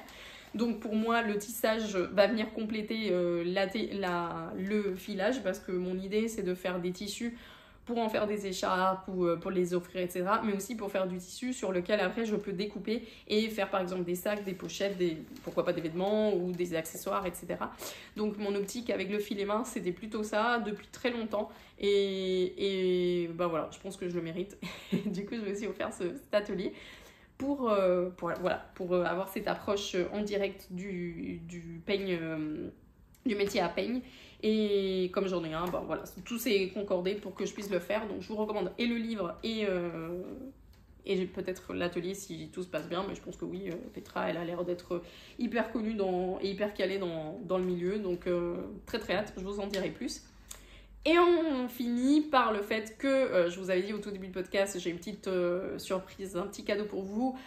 Donc pour moi, le tissage va venir compléter le filage, parce que mon idée, c'est de faire des tissus pour en faire des écharpes ou pour les offrir, etc. Mais aussi pour faire du tissu sur lequel après je peux découper et faire par exemple des sacs, des pochettes, pourquoi pas des vêtements ou des accessoires, etc. Donc mon optique avec le fil et main, c'était plutôt ça depuis très longtemps, et voilà, je pense que je le mérite. Du coup, je me suis offert cet atelier pour avoir cette approche en direct du peigne, du métier à peigne. Et comme j'en ai un, voilà, tout s'est concordé pour que je puisse le faire. Donc je vous recommande et le livre et peut-être l'atelier si tout se passe bien, mais je pense que oui. Petra, elle a l'air d'être hyper connue et hyper calée dans le milieu, donc très très hâte, je vous en dirai plus. Et on finit par le fait que, je vous avais dit au tout début du podcast, j'ai une petite surprise, un petit cadeau pour vous.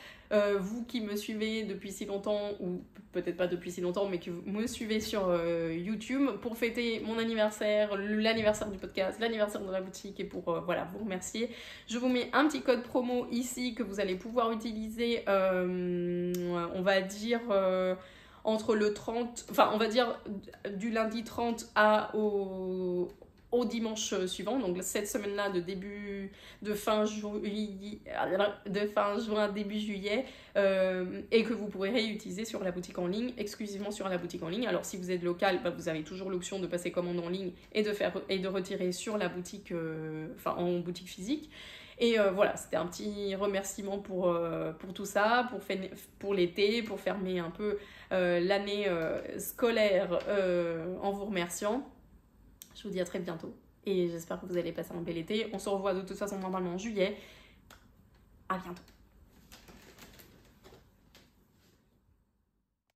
Vous qui me suivez depuis si longtemps, ou peut-être pas depuis si longtemps, mais que vous me suivez sur YouTube, pour fêter mon anniversaire, l'anniversaire du podcast, l'anniversaire de la boutique, et pour vous remercier, je vous mets un petit code promo ici que vous allez pouvoir utiliser, on va dire... entre le 30, enfin on va dire du lundi 30 au dimanche suivant, donc cette semaine-là de fin juin, début juillet, et que vous pourrez réutiliser sur la boutique en ligne, exclusivement sur la boutique en ligne. Alors si vous êtes local, vous avez toujours l'option de passer commande en ligne et de retirer sur la boutique, en boutique physique. Et voilà, c'était un petit remerciement pour tout ça, pour l'été, pour fermer un peu l'année scolaire en vous remerciant. Je vous dis à très bientôt et j'espère que vous allez passer un bel été. On se revoit de toute façon normalement en juillet. À bientôt.